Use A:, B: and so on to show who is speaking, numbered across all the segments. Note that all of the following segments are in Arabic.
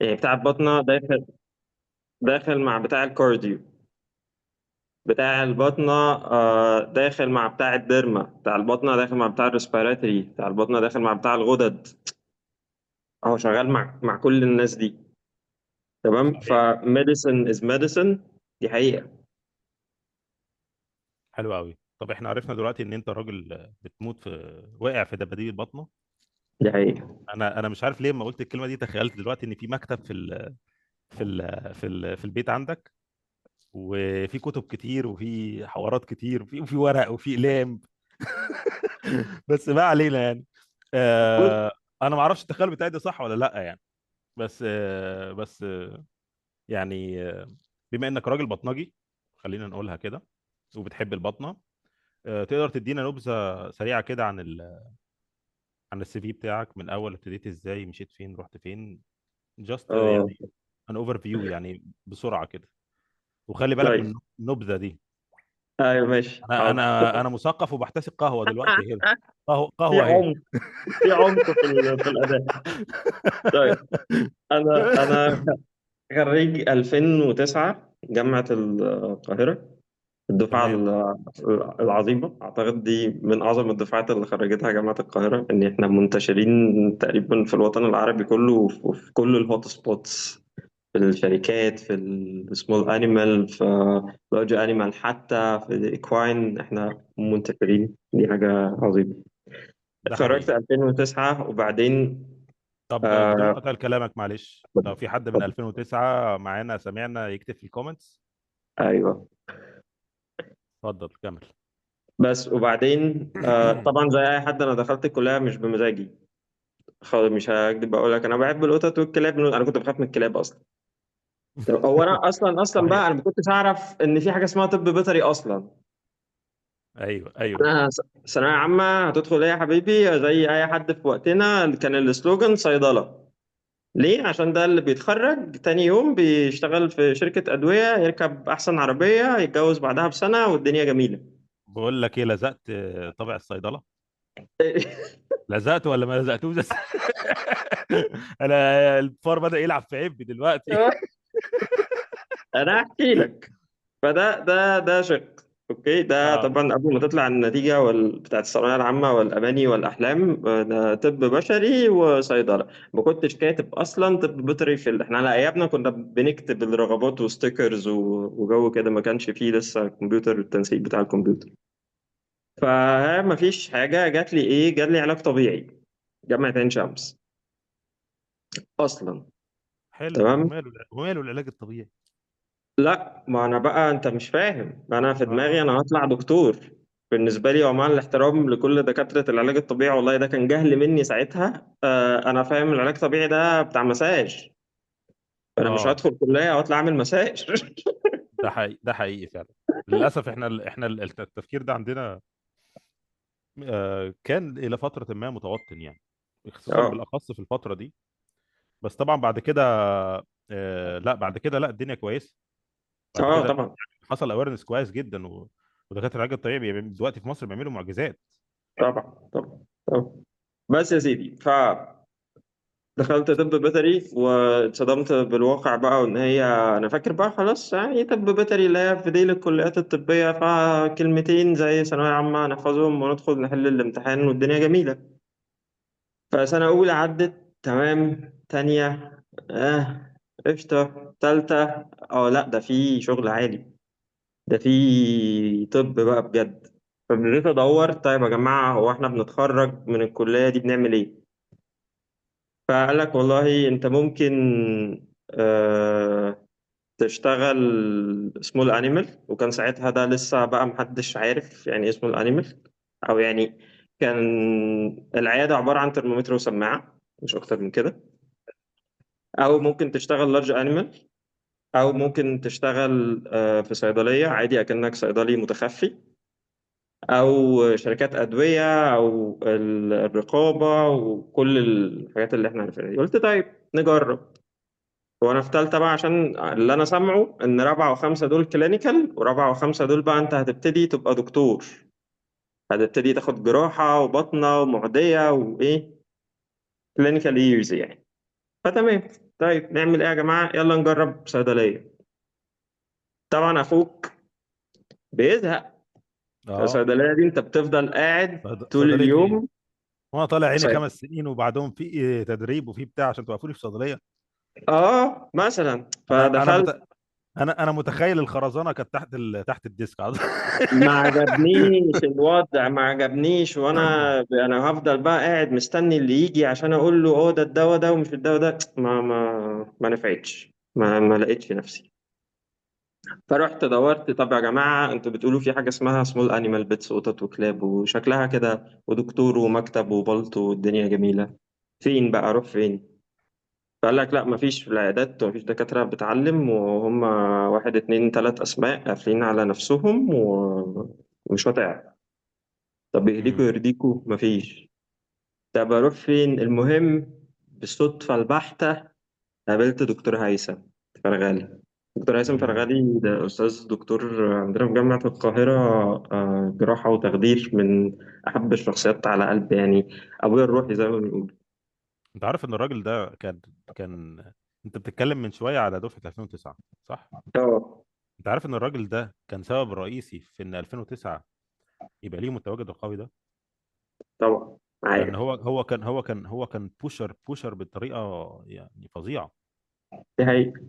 A: يعني بتاع البطنة داخل مع بتاع الكارديو. بتاع البطنة داخل مع بتاع الديرما. بتاع البطنة داخل مع بتاع الريسبيراتوري. بتاع البطنة داخل مع بتاع الغدد. هو شغال مع كل الناس دي. تمام.
B: صحيح.
A: فميديسن از ميديسن. دي حقيقة.
B: حلو قوي. طب احنا عرفنا دلوقتي ان انت راجل بتموت في واقع في دباديب البطنه.
A: دي حقيقة.
B: انا مش عارف ليه لما قلت الكلمه دي تخيلت دلوقتي ان في مكتب في البيت عندك، وفي كتب كتير وفي حوارات كتير وفي ورق وفي اقلام. بس ما علينا يعني.
A: بص.
B: انا ما اعرفش التخيل بتاعي ده صح ولا لا يعني. بس يعني بما انك راجل بطنجي، خلينا نقولها كده، وبتحب البطنه، تقدر تدينا نبذه سريعه كده عن السي في بتاعك، من اول ابتديت ازاي، مشيت فين، رحت فين، جاست
A: اه
B: يعني ان اوفر فيو يعني بسرعه كده. وخلي بالك
A: طيب.
B: من النبذه دي.
A: ايوه ماشي
B: انا
A: حاضر.
B: انا مثقف وبحتسب قهوه دلوقتي هنا.
A: في
B: قهوه اهي.
A: عمق. في عمق في الاداء. طيب. انا خريج 2009 جامعة القاهرة. الدفعة
B: تمام.
A: العظيمة، أعتقد دي من أعظم الدفعات اللي خرجتها جامعة القاهرة، إن إحنا منتشرين تقريبا في الوطن العربي كله، وفي كل الهوت سبوتس، في الشركات، في السمول أنيمال، في لارج أنيمال، حتى في الإكواين إحنا منتشرين. دي حاجة عظيمة.
B: ده
A: اتخرجت
B: حقيقي.
A: 2009 وبعدين
B: طب بدون
A: آه
B: قطع كلامك معلش، لو في حد من 2009 معانا سمعنا يكتب في الكومنتس.
A: أيوه.
B: اتفضل كمل.
A: بس وبعدين طبعا زي اي حد انا دخلت الكليه مش بمزاجي خالص. مش هكدب اقول لك انا بحب القطط والكلاب. انا كنت بخاف من الكلاب اصلا. طب هو انا اصلا
B: صحيح.
A: بقى انا ما كنتش اعرف ان في حاجه اسمها طب بيطري اصلا.
B: ايوه ايوه.
A: انا ثانويه عامه هتدخل ايه يا حبيبي؟ زي اي حد في وقتنا كان السلوجان صيدله. ليه؟ عشان ده اللي بيتخرج تاني يوم بيشتغل في شركه ادويه، يركب احسن عربيه، يتجوز بعدها بسنه، والدنيا جميله.
B: بقول لك ايه، لزقت طابع الصيدله؟ لزقت ولا ما لزقتوش؟ انا الفار بدأ يلعب في عبي دلوقتي.
A: انا احكي لك. فده شق. اوكي. ده
B: اه.
A: طبعا قبل ما تطلع النتيجه بتاعت الثانويه العامه والاماني والاحلام، ده طب بشري وصيدله. ما كنتش كاتب اصلا طب بيطري احنا على ايامنا كنا بنكتب الرغبات وستيكرز وجو كده. ما كانش فيه لسه كمبيوتر، التنسيق بتاع الكمبيوتر. فما فيش حاجه جات لي. ايه؟ جات لي علاج طبيعي، جامعه عين شمس اصلا.
B: حلو.
A: تمام.
B: وماله العلاج الطبيعي؟
A: لا، ما انا بقى انت مش فاهم. انا في
B: اه.
A: دماغي انا هطلع دكتور. بالنسبه لي، ومع الاحترام لكل دكاتره العلاج الطبيعي، والله ده كان جهل مني ساعتها. انا فاهم العلاج الطبيعي ده بتاع مساج. انا مش
B: اه.
A: هدخل كليه واطلع اعمل مساج.
B: ده حقيقي، ده حقيقي فعلا. للاسف احنا التفكير ده عندنا كان الى فتره ما متوطن يعني، خصوصا
A: اه
B: بالاخص في الفتره دي. بس طبعا بعد كده لا بعد كده لا الدنيا كويسه. بعد
A: اه
B: كده
A: طبعا.
B: حصل اويرنس كويس جدا، ودكاتره العلاج الطبيعي دلوقتي في مصر بيعملوا معجزات.
A: طبعا طبعا طبعا. بس يا سيدي، دخلت طب بيطري واتصدمت بالواقع بقى. وان هي انا فاكر بقى خلاص يعني طب بيطري اللي هي في ديل الكليات الطبيه، فكلمتين زي ثانويه عامه نحفظهم وندخل نحل الامتحان والدنيا جميله. فسنه اولى عدت تمام، تانية قشطه، تالتة لا ده في شغل عالي، ده في طب بقى بجد. فبديت ادور، طيب يا جماعه هو احنا بنتخرج من الكليه دي بنعمل ايه؟ فقال لك والله انت ممكن آه، تشتغل سمول انيمال. وكان ساعتها ده لسه بقى محدش عارف يعني ايه سمول انيمال، او يعني كان العياده عباره عن ترمومتر وسماعه، مش اكتر من كده. او ممكن تشتغل لارج انيمال، او ممكن تشتغل في صيدليه عادي اكنك صيدلي متخفي، او شركات ادويه، او الرقابه، وكل الحاجات اللي احنا عارفينها دي. قلت طيب نجرب. وانا في تالتة بقى، عشان اللي انا سامعه ان رابعة وخمسة دول كلينيكال، ورابعة وخمسة دول بقى انت هتبتدي تبقى دكتور. هتبتدي تاخد جراحة وبطنة ومعدية وايه، كلينيكال ييرز يعني. فتمام. طيب نعمل ايه يا جماعه؟ يلا نجرب صيدليه. طبعا اخوك بيزهق.
B: اه.
A: الصيدليه دي انت بتفضل قاعد طول
B: صيدليه ايه؟
A: اليوم.
B: وانا طالع عيني
A: صيد...
B: 5 سنين وبعدهم في تدريب وفي بتاع عشان توقفوني في صيدليه.
A: اه مثلا
B: انا انا
A: فدخلت.
B: مت... انا متخيل الخرزانه كانت تحت الديسك
A: ما عجبنيش الوضع، ما عجبنيش، وانا هفضل بقى قاعد مستني اللي يجي عشان اقول له اه ده الدواء ده ومش الدواء ده. ما نفعتش، ما لقيتش نفسي. فرحت دورت، طب يا جماعة انتوا بتقولوا في حاجة اسمها سمول انيمال بيتس، قطط وكلاب وشكلها كده ودكتور ومكتب وبلطو والدنيا جميلة، فين بقى اروح فين؟ فقال لك لا مفيش في العيادات، ومفيش دكاترة بتعلم، وهم واحد اتنين تلات اسماء قافلين على نفسهم ومش هتعرف. طب يهديكوا
B: امم.
A: يرضيكوا مفيش. طب اروح فين؟ المهم بالصدفة البحتة قابلت دكتور هيثم فرغالي. دكتور هيثم
B: امم.
A: فرغالي ده أستاذ دكتور عندنا في جامعة القاهرة، جراحة وتخدير، من أحب الشخصيات على قلبي يعني، أبويا الروحي زي ما بنقول.
B: انت عارف ان الراجل ده كان انت بتتكلم من شويه على دفعه 2009، صح؟
A: اه
B: انت عارف ان الراجل ده كان سبب رئيسي في ان 2009 يبقى ليهم التواجد القوي ده؟
A: طبعا
B: لان
A: عارف.
B: هو كان بوشر بطريقه يعني فظيعه.
A: دي حقيقة،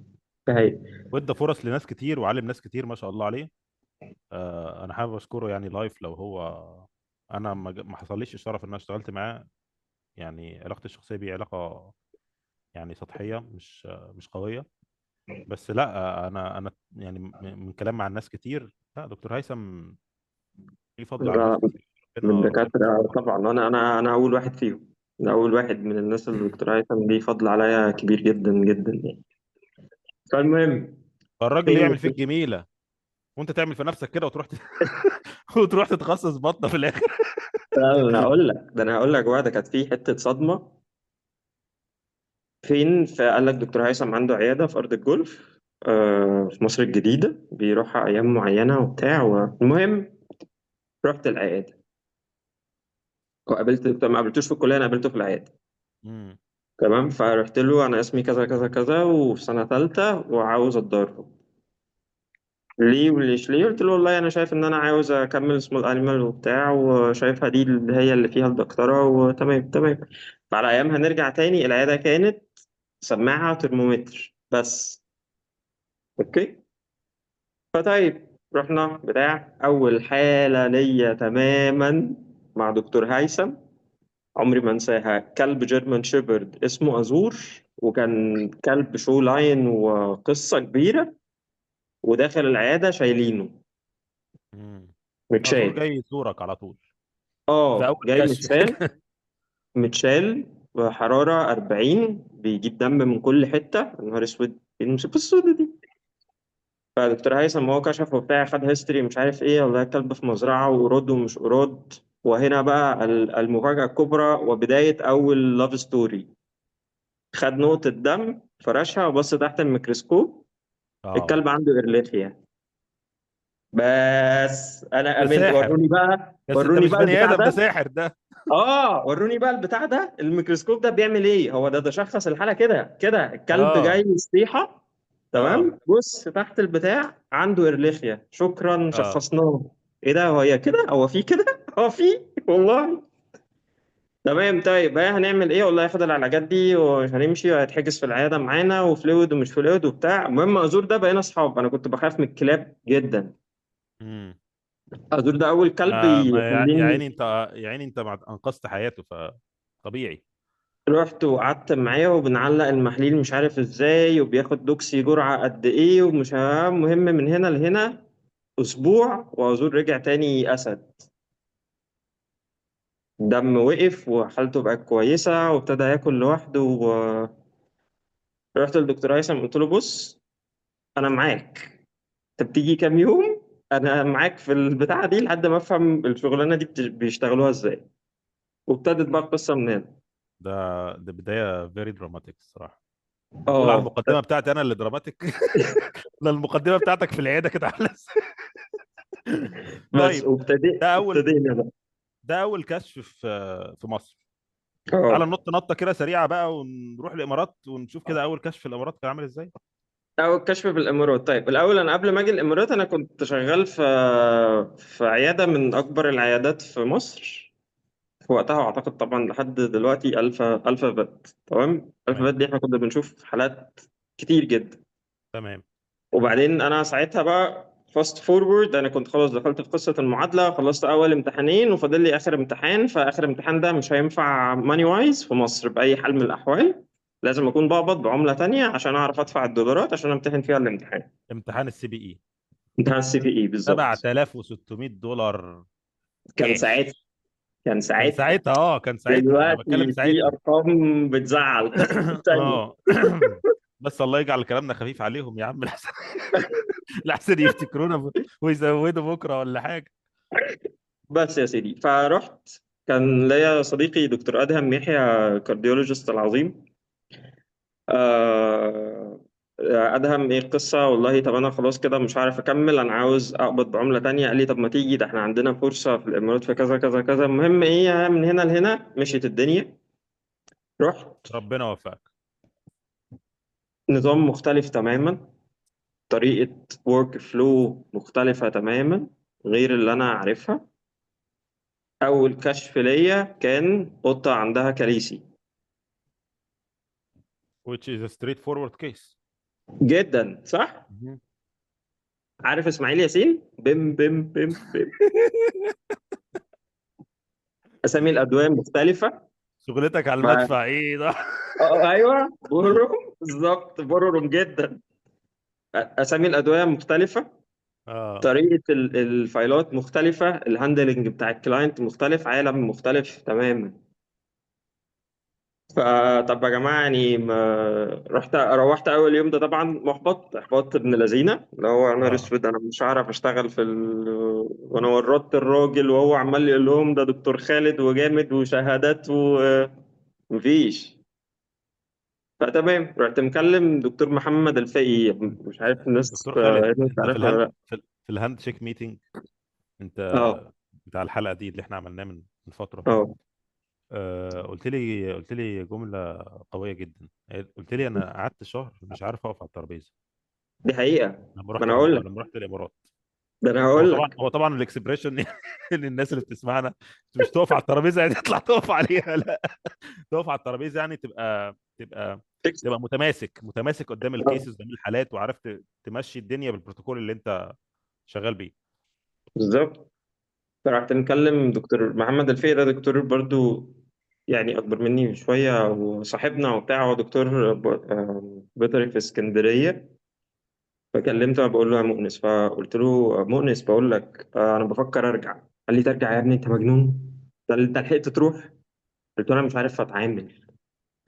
A: دي حقيقة.
B: وادى فرص لناس كتير وعلم ناس كتير ما شاء الله عليه. انا حابب اشكره يعني لايف لو هو. انا ما حصليش الشرف ان انا اشتغلت معاه. يعني علاقتي الشخصيه بيه علاقه يعني سطحيه، مش قويه. بس لا، انا يعني من كلام مع الناس كتير، لا دكتور هيثم ليه فضل على ناس
A: لا،
B: كتير.
A: من
B: ربنا
A: الدكاترة
B: يرحمه.
A: طبعا، أنا أول واحد فيهم. أنا أول واحد من الناس اللي دكتور هيثم ليه فضل عليا كبير جدا جدا يعني. فالمهم،
B: فالراجل
A: فين
B: يعمل فيك جميله وانت تعمل في نفسك كده وتروح وتروح تتخصص بطنه في الاخر.
A: انا هقول لك ده، انا هقول لك بقى، ده كانت في حته صدمه. فين؟ فقال لك دكتور هيثم عنده عياده في ارض الجولف، في مصر الجديده، بيروحها ايام معينه وبتاع. والمهم رحت العياده وقابلت دكتور، ما قابلتوش في الكليه، انا قابلته في العياده.
B: امم.
A: تمام، فرحت له انا اسمي كذا كذا كذا وفي سنه ثالثه وعاوز اتدرب. ليه وليش ليه؟ قلت له والله انا شايف ان انا عاوز اكمل سمول انيمال وبتاع، وشايفها دي اللي هي اللي فيها الدكتوره، وتمام تمام. فعلى ايامها نرجع تاني، العياده كانت سماعه وترمومتر بس. اوكي. فطيب رحنا بتاع اول حاله ليا تماما مع دكتور هيثم، عمري ما انساها. كلب جيرمان شيبرد اسمه ازور، وكان كلب شو لاين وقصه كبيره، وداخل العياده شايلينه
B: امم. ازور
A: متشال.
B: جاي يزورك على طول في
A: اه
B: اول
A: جاي
B: كشف
A: متشال،
B: كده.
A: متشال بحرارة 40، بيجيب دم من كل حتة. يا نهار اسود، ايه المصيبة السودة دي؟ فدكتور هيثم هو كشف وبتاع، خد هيستوري مش عارف ايه، والله الكلب في مزرعة وقرود ومش قرود. وهنا بقى المفاجأة الكبرى وبداية أول لاف ستوري. خد نقطة دم فرشها وبص تحت الميكروسكوب،
B: اه.
A: الكلب عنده إرليثيا. بس أنا
B: ده
A: آمنت.
B: ساحر.
A: وروني بقى،
B: بس ده
A: وروني
B: مش
A: بقى
B: بني
A: البتاع
B: ادم، ده
A: ده.
B: ساحر ده.
A: اه وروني بقى البتاع ده، الميكروسكوب ده بيعمل ايه. هو ده شخص الحالة كده كده، الكلب جاي
B: اه.
A: يصيحة.
B: اه.
A: تمام، بص تحت البتاع عنده إرليخيا، شكرا
B: اه.
A: شخصناه. ايه ده؟ هو هي كده؟ هو في كده؟ هو في والله. تمام طيب، بقى هنعمل ايه؟ والله ياخد العلاجات دي ومش هنمشي، وهيتحجز في العيادة معانا وفلويد ومش فلويد وبتاع. المهم أزور ده بقينا أصحاب. أنا كنت بخاف من الكلاب جدا.
B: امم.
A: أزور ده أول كلب
B: يا
A: يخليني.
B: عيني انت، يا عيني انت انقذت حياته فطبيعي.
A: رحت وقعدت معاه وبنعلق المحاليل مش عارف ازاي، وبياخد دوكسي جرعة قد ايه ومش مهم، من هنا لهنا. اسبوع وازور رجع تاني اسد. دم وقف وحالته بقت كويسة وابتدى ياكل لوحده رحت للدكتور هيثم قلت له بص، انا معاك، انت بتيجي كام يوم، انا معاك في البتاعة دي لحد ما افهم الشغلانة دي بيشتغلوا ازاي. وابتدت بقى القصة من هنا.
B: ده ده بدايه فيري دراماتيك الصراحه. تقول على
A: اه
B: المقدمه بتاعتي انا اللي دراماتيك؟ ده المقدمه بتاعتك في العياده كده عامله ازاي؟
A: بس
B: طيب. ده اول
A: ابتدينا بقى.
B: ده اول كشف في مصر. تعال
A: اه.
B: ننط نطه كده سريعه بقى ونروح الامارات ونشوف كده اول كشف في الامارات كان عامل ازاي.
A: أو الكشف في الإمارات. طيب الأول، أنا قبل ما أجي الإمارات أنا كنت شغال في عيادة من أكبر العيادات في مصر في وقتها، وأعتقد طبعا لحد دلوقتي ألفا بت. تمام. ألفا
B: تمام.
A: بت دي إحنا كنا بنشوف حالات كتير جدا.
B: تمام.
A: وبعدين أنا ساعتها بقى فاست فورورد، أنا كنت خلاص دخلت في قصة المعادلة، خلصت أول امتحانين وفاضل لي آخر امتحان. فآخر امتحان ده مش هينفع ماني وايز في مصر بأي حال من الأحوال، لازم أكون بقبض بعملة تانية عشان أعرف أدفع الدولارات عشان أمتحن فيها الامتحان.
B: امتحان السي بي اي.
A: امتحان السي في إي بالظبط.
B: $7600
A: كان
B: كاش.
A: ساعتها كان
B: كان
A: ساعتها
B: ساعتها، كان ساعتها، انا بتكلم
A: دلوقتي في
B: ساعتها.
A: ارقام بتزعل تانية.
B: اه. بس الله يجعل كلامنا خفيف عليهم يا عم، لحسن لحسن يفتكرونا ويزودوا بكره ولا حاجه.
A: بس يا سيدي، فرحت. كان ليا صديقي دكتور ادهم يحيى، كارديولوجيست العظيم. آه، ادهم ايه القصه؟ والله طب انا خلاص كده مش عارف اكمل، انا عاوز اقبض بعمله تانية. قال لي طب ما تيجي، ده احنا عندنا فرصه في الامارات في كذا كذا كذا. المهم ايه، من هنا لهنا مشيت الدنيا. رحت.
B: ربنا وفقك.
A: نظام مختلف تماما، طريقة ورك فلو مختلفة تماما غير اللي أنا عارفها. أول كشف ليا كان قطة عندها كاليسي.
B: which is a straightforward case.
A: جدا صح؟
B: مهم.
A: عارف إسماعيل ياسين؟ بم بم بم بم. أسامي الأدوية مختلفة.
B: شغلتك على
A: ما
B: المدفع ايه ده؟
A: أيوه بورروم بالظبط، بورروم جدا. أسامي الأدوية مختلفة،
B: اه.
A: طريقة الفايلات مختلفة، الهاندلنج بتاع الكلاينت مختلف، عالم مختلف تماما. فطب يا جماعة يعني، ما روحت أول يوم ده طبعا محبط إحباط ابن لذينة، اللي هو أنا
B: اه.
A: أسود، أنا مش هعرف أشتغل وأنا ورطت الراجل وهو عمال يقول لهم ده دكتور خالد وجامد وشهادات ومفيش. فتمام، رحت مكلم دكتور محمد الفقي، مش عارف الناس
B: دكتور خالد،
A: هنا
B: انت في
A: تعرفه ولا
B: الهاند
A: لأ.
B: في الهاند شيك ميتنج، انت
A: اه.
B: بتاع الحلقه دي اللي احنا عملناه من فتره،
A: اه.
B: قلت لي جمله قويه جدا. قلت لي انا قعدت شهر مش عارف اقف على الترابيزه
A: دي حقيقة.
B: لما
A: ما
B: رحت
A: أنا هقول لك.
B: لما رحت الامارات.
A: ده أنا
B: هو
A: هقول
B: طبعا
A: لك.
B: هو طبعا الاكسبريشن ان الناس اللي بتسمعنا مش تقف على الترابيزه يعني تطلع تقف عليها، لا. تقف على الترابيزه يعني تبقى متماسك قدام
A: آه،
B: الكيسز، قدام الحالات، وعرفت تمشي الدنيا بالبروتوكول اللي انت شغال بيه.
A: بالظبط. فرحت نكلم دكتور محمد الفقي، ده دكتور برضو يعني أكبر مني بشوية وصاحبنا وبتاع، هو دكتور بيطري في اسكندرية. فكلمته بقول له يا مؤنس، فقلت له مؤنس بقول لك أنا بفكر أرجع. قال لي ترجع يا ابني، أنت مجنون؟ ده أنت لحقت تروح؟ قلت له أنا مش عارف أتعامل،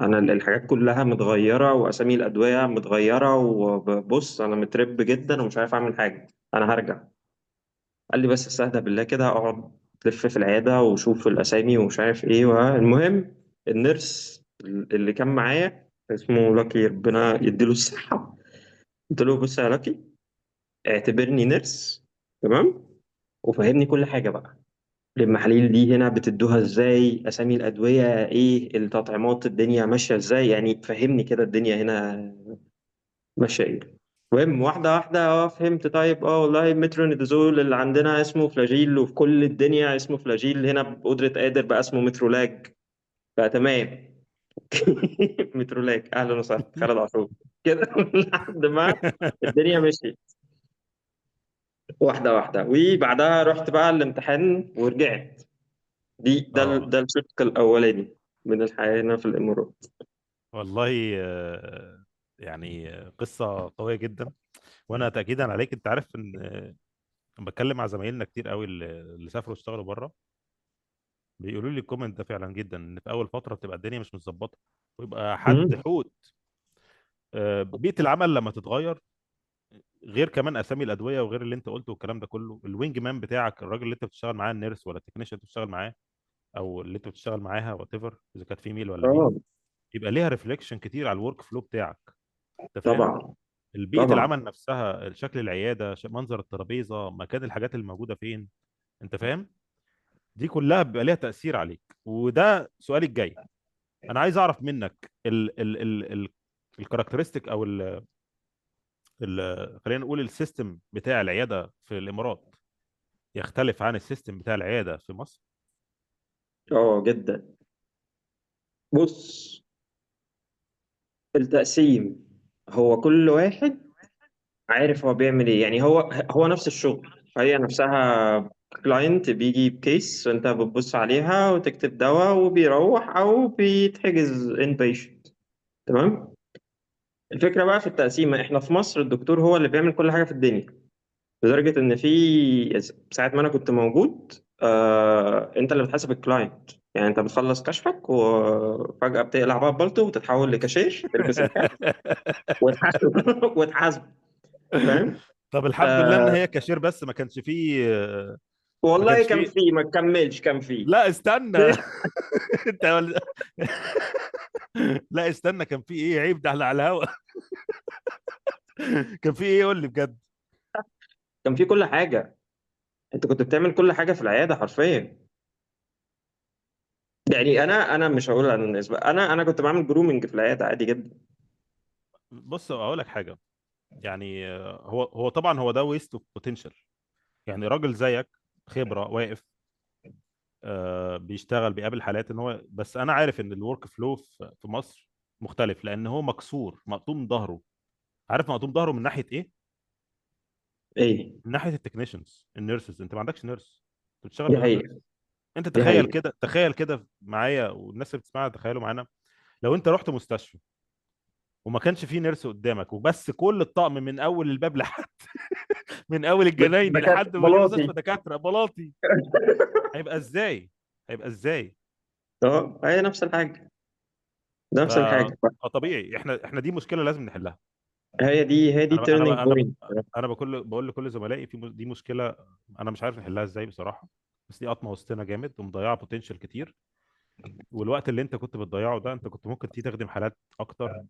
A: أنا الحاجات كلها متغيرة وأسامي الأدوية متغيرة، وبص أنا مترب جدا ومش عارف أعمل حاجة، أنا هرجع. قال لي بس استهدى بالله كده، اقعد تلف في العيادة وشوف الأسامي ومش عارف إيه. المهم النيرس اللي كان معايا اسمه لاكي، ربنا يديله الصحة. قلت له بص يا لاكي، اعتبرني نيرس، تمام، وفهمني كل حاجة بقى. المحاليل دي هنا بتدوها ازاي، أسامي الأدوية ايه، التطعيمات الدنيا ماشية ازاي، يعني فهمني كده الدنيا هنا ماشية ايه. المهم واحدة واحدة، فهمت. طيب والله المترونيدازول اللي عندنا اسمه فلاجيل، وفي كل الدنيا اسمه فلاجيل، هنا بقدرة قادر بقى اسمه مترولاج. فتمام. مترولاج، أهلا وسهلا خالد عاشور كده. لحد ما الدنيا مشيت واحدة واحدة. وبعدها رحت بقى الامتحان ورجعت.
B: اه
A: ده الشق الأولاني من الحياة هنا في الإمارات.
B: والله، يعني قصه قويه جدا. وانا تاكيدا عليك، انت عارف ان بتكلم مع زمايلنا كتير قوي اللي سافروا اشتغلوا بره، بيقولوا لي الكومنت ده فعلا جدا، ان في اول فتره بتبقى الدنيا مش متظبطه ويبقى حد
A: مم.
B: حوت. بيئه العمل لما تتغير، غير كمان اسامي الادويه وغير اللي انت قلته والكلام ده كله، الوينج مان بتاعك، الراجل اللي انت بتشتغل معاه، النيرس ولا التكنيشن اللي بتشتغل معاه، او اللي انت بتشتغل معاها وات ايفر، اذا كانت فيميل ولا ميل،
A: اه.
B: يبقى ليها ريفليكشن كتير على الورك فلو بتاعك. انت فاهم؟
A: طبعا.
B: البيئه
A: طبعا.
B: العمل نفسها، شكل العياده، منظر الترابيزه، مكان الحاجات اللي موجوده فين. انت فاهم؟ دي كلها بيبقى ليها تاثير عليك. وده سؤالي الجاي، انا عايز اعرف منك ال الكاركترستيك او خلينا نقول السيستم بتاع العياده في الامارات يختلف عن السيستم بتاع العياده في مصر.
A: اه جدا. بص، التقسيم، هو كل واحد عارف هو بيعمل ايه. يعني هو نفس الشغل، هي نفسها كلاينت بيجي بكيس، وانت بتبص عليها وتكتب دواء وبيروح او بيتحجز ان بيشنت. تمام. الفكرة بقى في التقسيمة، احنا في مصر الدكتور هو اللي بيعمل كل حاجة في الدنيا، لدرجة ان في ساعة ما انا كنت موجود، انت اللي بتحاسب الكلاينت. يعني انت بتخلص كشفك وفجأة بتقلع بقى البلطو وتتحول لكاشير، تلبس الكاب وتحاسب وتحاسب. فاهم؟
B: طب الحمد لله ان
A: آه
B: هي كاشير بس، ما كانش فيه ما
A: والله
B: كانش
A: كان
B: فيه.
A: فيه، ما تكملش كان فيه.
B: لا استنى. انت لا استنى، كان فيه ايه؟ عيب ده على الهوا. كان فيه ايه؟ قول لي بجد.
A: كان فيه كل حاجة، انت كنت بتعمل كل حاجة في العيادة حرفيا. يعني انا مش هقول عن النسبة، انا كنت بعمل جرومنج في العيادة عادي جدا.
B: بص اقول لك حاجه، يعني هو طبعا هو ده ويست اوف بوتنشال. يعني راجل زيك خبره واقف بيشتغل بيقابل حالات ان هو، بس انا عارف ان الورك فلو في مصر مختلف، لان هو مكسور مقطوم ظهره. عارف مقطوم ظهره من ناحيه ايه؟
A: ايه؟
B: من ناحيه التكنيشنز النيرسز. انت ما عندكش نيرس، انت بتشتغل
A: دي
B: من غير نيرس.
A: حقيقة.
B: انت
A: دي
B: تخيل
A: حقيقة.
B: كده، تخيل كده معايا والناس اللي بتسمعنا تخيلوا معانا، لو انت رحت مستشفى وما كانش فيه نيرس قدامك، وبس كل الطقم من اول الباب لحد من اول الجنايني
A: دكاترة
B: لحد ما دي
A: بلاطي.
B: مستشفى دكاتره بلاطي، هيبقى ازاي؟ هيبقى ازاي؟
A: اه، هي نفس الحاجة،
B: ف
A: نفس الحاجة.
B: فطبيعي احنا دي مشكله لازم نحلها.
A: هي دي تيرنينج بوينت.
B: انا بقول لكل زملائي دي مشكله انا مش عارف نحلها ازاي بصراحه، بس دي قطمه وسطنا جامد ومضيعه بوتنشال كتير. والوقت اللي انت كنت بتضيعه ده انت كنت ممكن تيجي تخدم حالات اكتر.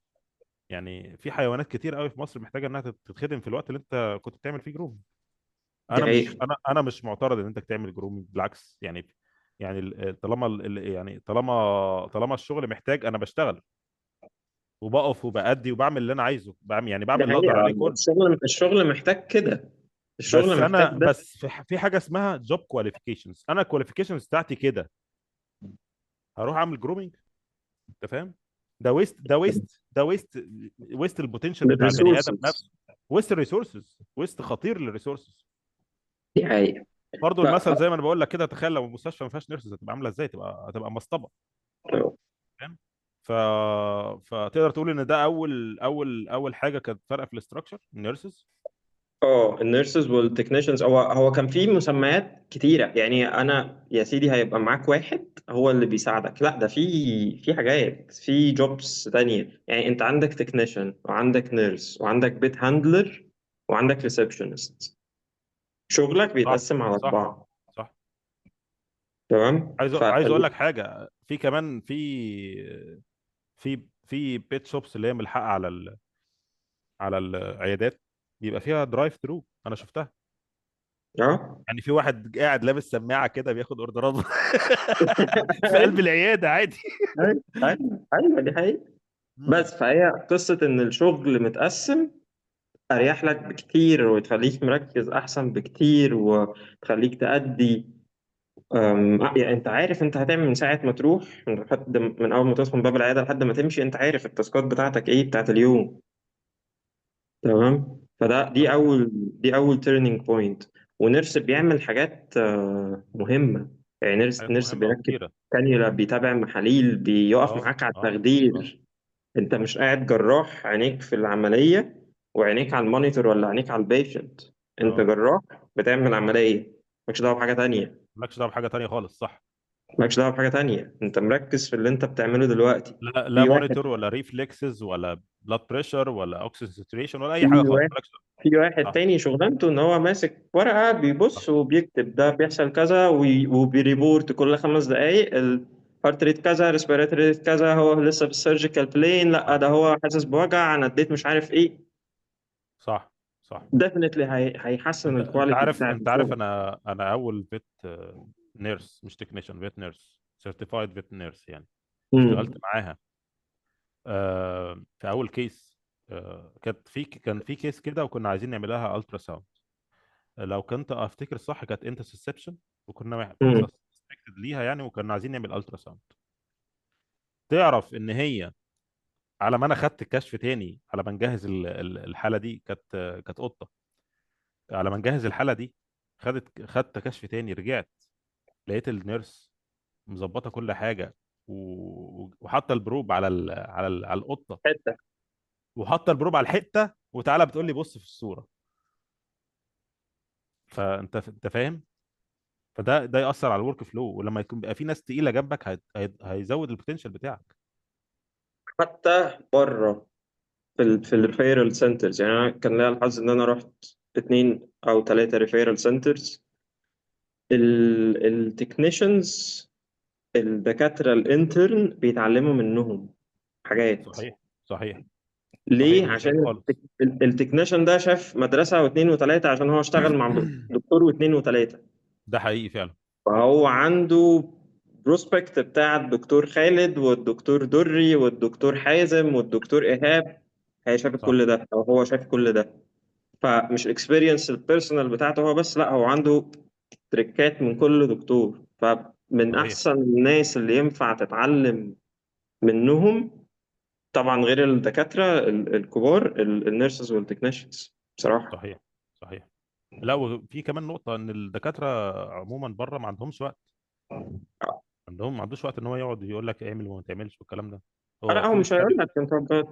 B: يعني في حيوانات كتير قوي في مصر محتاجه انها تتخدم في الوقت اللي انت كنت بتعمل فيه جروم.
A: دي حقيقة.
B: انا مش معترض ان انت تعمل جروم، بالعكس يعني. يعني طالما يعني طالما الشغل محتاج انا بشتغل وبقف وبأدي وبعمل اللي انا عايزه، بعمل يعني
A: دي
B: بعمل اللي اقدر
A: حقيقة.
B: عليه كله.
A: الشغل محتاج كده.
B: بس
A: الشغل محتاج
B: انا
A: ده.
B: بس في حاجه اسمها جوب كواليفيكيشنز، انا الكواليفيكيشنز بتاعتي كده، هروح اعمل جرومينج؟ انت فاهم؟ ده ويست البوتنشال بتاع البني ادم
A: الريسورسز.
B: نفسه. ويست الريسورسز، ويست خطير للريسورسز.
A: دي حقيقة.
B: برضه
A: ف...
B: المثل زي ما انا بقول لك كده، تخيل لو المستشفى ما فيهاش نيرسز هتبقى عامله ازاي؟ هتبقى مسطبه. فاهم؟ ف... فتقدر تقول ان ده اول حاجه كانت فارقه في الاستراكشر النيرسز.
A: النيرسز والتكنيشنز، هو كان في مسميات كتيرة. يعني انا يا سيدي هيبقى معاك واحد هو اللي بيساعدك، لا ده في حاجات، في جوبس تانية. يعني انت عندك تكنيشن وعندك نيرس وعندك بيت هاندلر وعندك ريسبشنست، شغلك
B: صح
A: بيتقسم على
B: صح
A: أربعة.
B: صح.
A: تمام.
B: عايز اقول لك حاجه، في كمان في بيت شوبس اللي هي ملحقه على العيادات، بيبقى فيها درايف ثرو، انا شفتها.
A: اه.
B: يعني في واحد قاعد لابس سماعه كده بياخد اوردرات في قلب العياده عادي.
A: ايوه ايوه ايوه، دي حقيقة.
B: مم.
A: بس فهي قصة إن الشغل متقسم أريح لك بكتير، وتخليك مركز أحسن بكتير، وتخليك تأدي. يعني أنت عارف أنت هتعمل من ساعة ما تروح، من أول ما تدخل من باب العيادة لحد ما تمشي، أنت عارف التاسكات بتاعتك إيه بتاعت اليوم. تمام. دي أول تيرنينج بوينت. ونيرس بيعمل حاجات مهمة. يعني
B: حاجات
A: نيرس
B: مهمه
A: بيركب
B: وكتيره.
A: كانيولا، بيتابع محاليل، بيقف
B: اه
A: معاك على
B: اه اه.
A: التخدير. انت مش قاعد جراح عينيك في العملية وعينيك على المونيتور ولا عينيك على البيشنت. انت
B: اه
A: جراح بتعمل عملية، مالكش دعوة بحاجة تانية.
B: مالكش دعوه بحاجه تانيه خالص، صح.
A: مالكش دعوة بحاجة تانية، انت مركز في اللي انت بتعمله دلوقتي.
B: لا
A: في واحد
B: مونيتور ولا ريفلكسز ولا بلاد بريشر ولا اوكسجين ساتوريشن ولا اي
A: في
B: حاجه خالص،
A: واحد
B: مالكش دعوه.
A: في واحد
B: صح
A: تاني شغلانته ان هو ماسك ورقة
B: صح
A: بيبص وبيكتب ده بيحصل كذا، وبيريبورت كل 5 دقايق الهارت ريت كذا، ريسبيراتوري ريت كذا، هو لسه في السيرجيكال بلين، لا
B: صح
A: ده هو حاسس بوجع، انا اديت مش عارف ايه.
B: صح صح.
A: ديفنتلي هيحسن
B: انت
A: الكواليتي
B: عارف،
A: بتاعت
B: انت عارف
A: الشغل.
B: انا اول فيت نيرس، مش تكنيشن، فيت نيرس سيرتيفايد فيت نيرس يعني. اشتغلت
A: امم.
B: معاها في اول كيس. كان في كيس كده وكنا عايزين نعملها الترا ساوند. لو كنت افتكر صح كانت انترسبشن، وكنا
A: امم.
B: سسبكتد ليها يعني، وكنا عايزين نعمل الترا ساوند. تعرف ان هي على ما انا خدت كشف تاني، على ما نجهز الحاله دي، كانت قطه. على ما نجهز الحاله دي خدت كشف تاني، رجعت لقيت النيرس مظبطه كل حاجه، وحاطه البروب على القطه،
A: حته.
B: وحاطه البروب على الحته، وتعالى بتقول لي بص في الصوره. فانت فاهم. ده ياثر على الورك فلو، ولما يكون بقى في ناس تقيله جنبك هيزود البوتنشال بتاعك.
A: حتى بره في الريفيرال سنترز، يعني انا كان ليا الحظ ان انا رحت 2 او 3 ريفيرال سنترز. التكنيشنز، الدكاترة الانترن بيتعلموا منهم حاجات.
B: صحيح، صحيح، صحيح،
A: ليه؟
B: مش عيب
A: عشان
B: خالص.
A: التكنيشن ده شاف مدرسة واثنين وثلاثة، عشان هو اشتغل مع دكتور واثنين وثلاثة.
B: ده حقيقي فعلا.
A: فهو عنده بروسبكت بتاع الدكتور خالد والدكتور دري والدكتور حازم والدكتور إيهاب. هي شاف
B: صح،
A: كل ده، أو هو شاف كل ده. فمش اكسبيرينس البيرسونال بتاعته هو بس، لا، هو عنده تريكات من كل دكتور. فمن
B: صحيح،
A: احسن الناس اللي ينفع تتعلم منهم، طبعا غير الدكاترة الكبار، النيرسز والتكنيشنز بصراحة.
B: صحيح، صحيح. لا، وفي كمان نقطه ان الدكاتره عموما بره ما عندهمش وقت. ما عندوش وقت ان هو يقعد يقول لك اعمل وما تعملش والكلام ده. هو
A: لا، هو
B: فول
A: مش هيقول
B: ستادي.
A: لك انت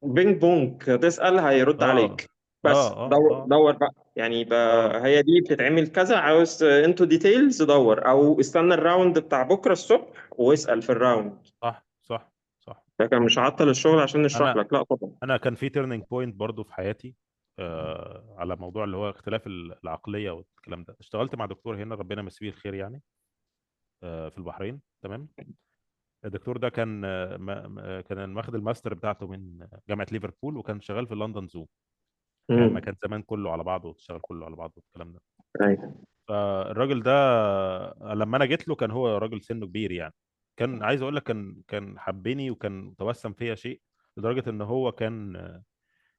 A: بينج بونج تسأل هيرد
B: اه،
A: عليك.
B: اه،
A: بس
B: اه،
A: دور
B: اه،
A: دور بقى، يعني
B: اه.
A: بقى هي دي بتتعمل كذا، عاوز انتو ديتيلز دور، او استنى الراوند بتاع بكرة الصبح واسأل في الراوند.
B: صح، صح، صح.
A: لكن مش هعطل الشغل عشان نشرح
B: انا
A: لك، لا طبعا.
B: انا كان في تيرنينج بوينت برضو في حياتي، على موضوع اللي هو اختلاف العقليه والكلام ده. اشتغلت مع دكتور هنا ربنا يمسيه الخير يعني، في البحرين. تمام. الدكتور ده كان كان واخد الماستر بتاعته من جامعه ليفربول، وكان شغال في لندن زو، ايام ما
A: امم.
B: كان زمان كله على بعضه وتشتغل كله على بعضه والكلام ده.
A: ايوه.
B: فالراجل ده لما انا جيت له كان هو راجل سنه كبير يعني. كان عايز اقول لك كان حبني وكان توسم فيا شيء، لدرجه ان هو كان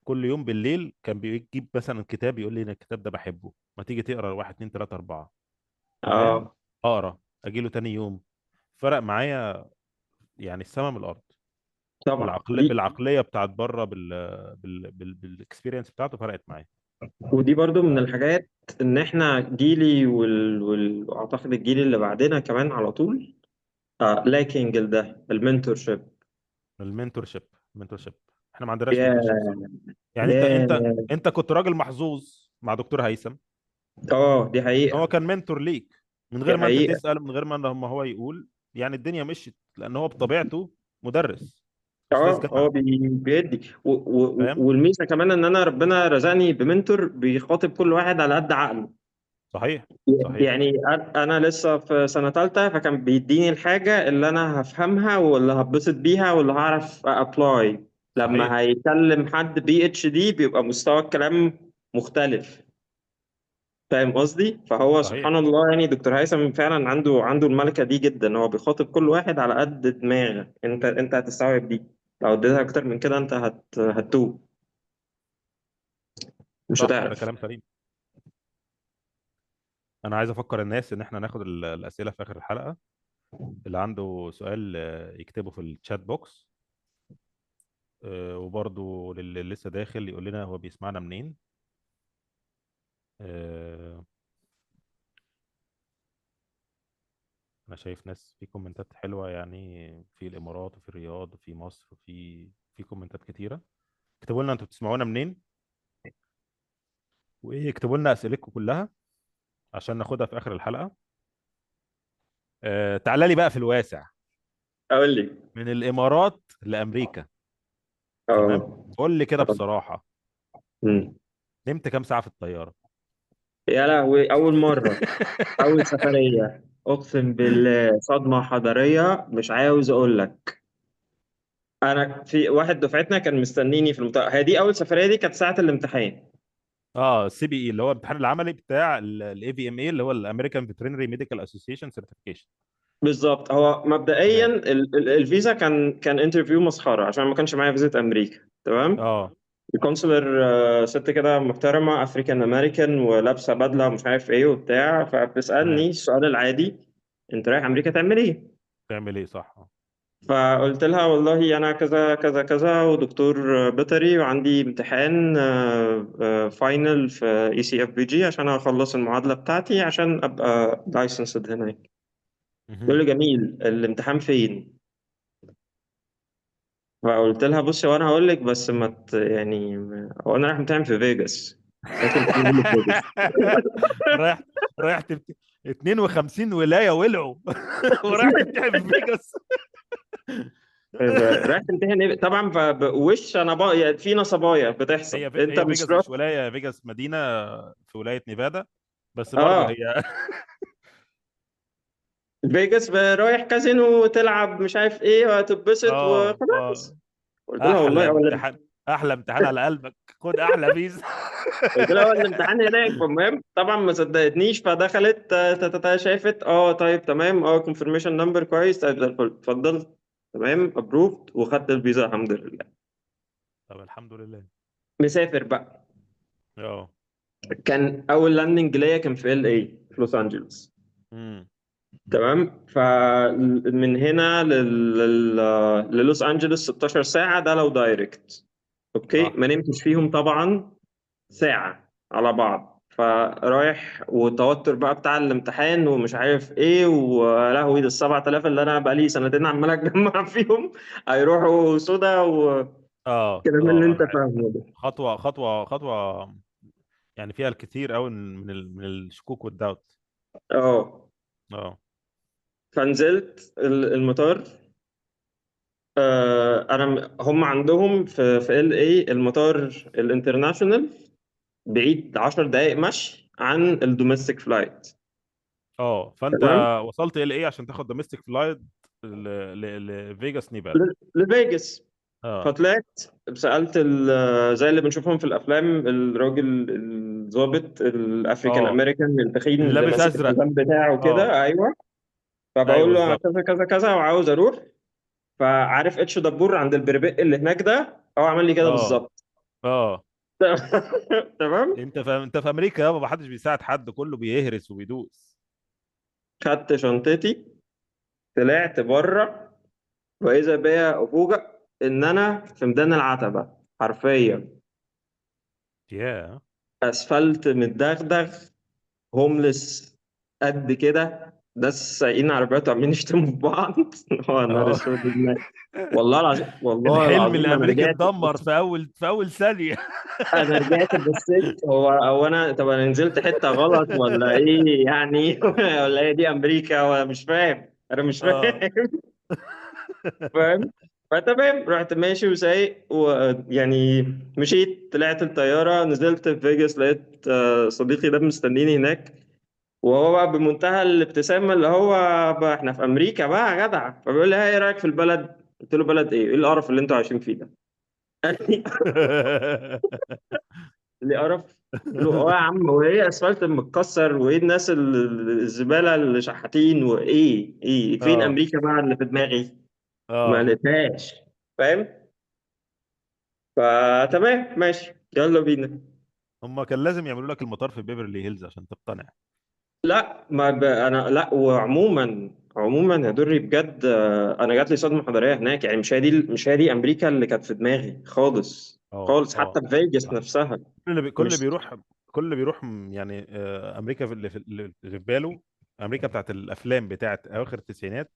B: كل يوم بالليل كان بيجيب مثلا كتاب، يقول لي ان الكتاب ده بحبه، ما تيجي تقرا واحد اتنين تلاته اربعه. انت فاهم.
A: اه
B: اقرا، اجي له تاني يوم. فرق معايا يعني السما من الارض.
A: طبعا.
B: بالعقليه بتاعت بره، بالاكسبيرينس بتاعته فرقت معايا.
A: ودي برضو من الحاجات، ان احنا جيلي واعتقد الجيل اللي بعدنا كمان على طول لاكينج ده المنتور شيب.
B: المنتور شيب احنا ما عندناش
A: يا
B: منتور شيب صراحه. يعني انت
A: يا
B: انت انت كنت راجل محظوظ مع دكتور هيثم،
A: اه دي
B: ان هو
A: حقيقة.
B: كان منتور ليك، من
A: دي
B: غير ما انت
A: حقيقة.
B: تسال، من غير ما هو يقول. يعني الدنيا مشيت لان هو بطبيعته مدرس، استاذ
A: اه
B: جامعه.
A: بيدي
B: فاهم.
A: والميزة كمان ان انا ربنا رزقني بمنتور بيخاطب كل واحد على قد عقله.
B: صحيح، صحيح،
A: يعني انا لسه في سنه ثالثه، فكان بيديني الحاجه اللي انا هفهمها واللي هتبسط بيها واللي هعرف ابلاي.
B: صحيح،
A: لما هيكلم حد PhD بيبقى مستوى الكلام مختلف. فاهم قصدي؟ فهو
B: صحيح.
A: سبحان الله، يعني دكتور هيثم فعلا عنده الملكه دي جدا، هو بيخاطب كل واحد على قد دماغك. انت هتستوعب دي. لو اديتها اكتر من كده انت هتتوه، مش
B: صح، ده
A: هتعرف.
B: كلام سليم. انا عايز افكر الناس ان احنا ناخد الاسئله في اخر الحلقه. اللي عنده سؤال يكتبه في الشات بوكس. وبرضو للي لسه داخل يقول لنا هو بيسمعنا منين. آه، انا شايف ناس في كومنتات حلوه يعني، في الامارات وفي الرياض وفي مصر في كومنتات كتيره. اكتبوا لنا انتوا بتسمعونا منين، وايه اكتبوا لنا اسئلتكم كلها عشان ناخدها في اخر الحلقه. تعالى لي بقى في الواسع،
A: اقول لي.
B: من الامارات لامريكا. تمام.
A: اه.
B: قول لي كده
A: آه.
B: بصراحه،
A: مم.
B: نمت كام ساعه في الطياره؟
A: يا لهوي، اول مره، أول سفرية، أقسم بالله صدمة حضارية مش عاوز أقول لك. أنا في واحد دفعتنا كان مستنيني في المطار، هي دي أول سفرية، دي كانت ساعة الامتحان.
B: اه، CBE اللي هو الامتحان العملي بتاع AVMA اللي هو الامريكان فيترينري ميديكال اسوسيشن سيرتيفيكيشن.
A: بالظبط. هو مبدئيا
B: تمام.
A: الفيزا كان انترفيو مسخره عشان ما كانش معايا فيزا امريكا. تمام.
B: اه.
A: الكونسلر ست كده محترمه افريكان امريكان ولابسه بدله ومش عارف ايه وبتاع،
B: تمام.
A: فبتسالني السؤال العادي: انت رايح امريكا تعمل ايه؟
B: تعمل ايه؟ صح.
A: فقلت لها والله انا كذا كذا كذا ودكتور بيطري وعندي امتحان فاينل في اي سي اف بي جي عشان اخلص المعادله بتاعتي عشان ابقى لايسنسد هناك. تقول
B: مهم.
A: لي جميل، الامتحان فين؟ فقلت لها بصي وانا هقول لك بس ما يعني هو انا رايح امتحن في فيجاس. قالت لي امتحان إيه في فيجاس؟
B: رايح رايح 52 ولاية ولعوا ورايح تمتحن في فيجاس.
A: رايح تمتحن ايه طبعا، وش انا يعني في نصبايا بتحصل، انت
B: هي
A: مش
B: فيجاس
A: رايح.
B: مش ولاية، فيجاس مدينة في ولاية نيفادا، بس برضه
A: اه
B: هي.
A: فيجاس رايح كازينو تلعب مش عارف ايه وهتتبسط
B: اه. اه.
A: وخلاص. قلت لها
B: احلى
A: والله
B: امتحان، احلى امتحان على قلبك، خد احلى فيزا.
A: قلت لها هو الامتحان هناك. فالمهم طبعا ما صدقتنيش، فدخلت شافت طيب تمام كونفirmation نمبر كويس، طيب زي الفل اتفضل. تمام ابروفد وخدت الفيزا الحمد لله.
B: طب الحمد لله.
A: مسافر بقى.
B: اه.
A: كان اول لاندنج ليا كان في ال اي في لوس انجلوس.
B: امم.
A: تمام. فمن هنا للوس انجلوس 16 ساعة ده لو دايركت. اوكي
B: صح.
A: ما نمتش فيهم طبعا ساعة على بعض. فرايح والتوتر بقى بتاع الامتحان ومش عارف ايه، ولهوي ده ال 7000 اللي انا بقالي سنتين عمال اجمع فيهم هيروحوا سودا
B: اه.
A: والكلام اللي انت
B: اه.
A: فاهمه ده.
B: خطوة خطوة خطوة، يعني فيها الكثير قوي من الشكوك والدوت.
A: اه
B: اه.
A: فنزلت المطار. هم عندهم في ال اي المطار الانترناشونال بعيد 10 دقائق مشي عن الدوميستيك فلايت.
B: اه. فانت
A: تمام.
B: وصلت ال ايه عشان تاخد دوميستيك فلايت لفيجاس نيفادا؟
A: لفيجاس.
B: اه.
A: فطلعت سألت زي اللي بنشوفهم في الأفلام، الراجل الضابط الأفريكان
B: اه.
A: أمريكان التخين
B: اللي
A: اللي
B: لابس
A: ماسك
B: ازرق.
A: الحزام بتاعه
B: اه.
A: كده. أيوه.
B: ايوه
A: فبقول له أنا
B: بالظبط.
A: كذا كذا كذا وعاوز أروح. فعارف اتش دبور عند البربق اللي هناك ده، هو عمل لي كده
B: اه.
A: بالظبط.
B: اه.
A: تمام.
B: انت في امريكا يابا، ما حدش بيساعد حد، كله بيهرس وبيدوس.
A: خدت شنطتي طلعت بره، وإذا بيا أفوجئ إن أنا في ميدان العتبة حرفيا.
B: ياه.
A: أسفلت متدغدغ، هوملس قد كده، ناس سايقين عربيات وعمالين يشتموا في بعض. هو نهار
B: اه.
A: اسود والله العظيم والله
B: الحلم
A: العظيم انا
B: الامريكي
A: رجعت
B: اتدمر
A: بص.
B: في اول ثانيه.
A: انا رجعت بصيت، هو انا طب انا نزلت حته غلط ولا ايه يعني؟ ولا هي دي امريكا ولا مش فاهم؟ انا مش
B: اه.
A: فاهم. فاهم. فتمام رحت ماشي وسايق ويعني مشيت طلعت الطياره نزلت في فيجاس، لقيت صديقي ده مستنيني هناك. وهو بقى بمنتهى الابتسامة اللي هو بقى احنا في أمريكا بقى يا جدع، فبيقول لي ايه رأيك في البلد؟ قلت له بلد ايه؟ ايه القرف اللي انتوا عايشين فيه ده؟ قال لي قرف؟ قلت له اه يا عم، وايه اسفلت متكسر، وايه الناس الزبالة اللي شحاتين، وايه ايه فين
B: اه.
A: أمريكا بقى اللي في دماغي؟ ما
B: اه.
A: لقيتهاش. فاهم. فتمام ماشي يلا بينا.
B: هم كان لازم يعملوا لك المطار في بيفرلي هيلز عشان تقتنع.
A: لا انا لا، وعموما يا دري بجد انا جات لي صدمه حضاريه هناك. يعني مش هي دي امريكا اللي كانت في دماغي خالص
B: اه.
A: خالص،
B: اه.
A: حتى في فيجاس
B: صح.
A: نفسها.
B: كل اللي
A: مش
B: بيروح، كل اللي بيروح يعني امريكا اللي في باله امريكا بتاعت الافلام بتاعت اواخر التسعينات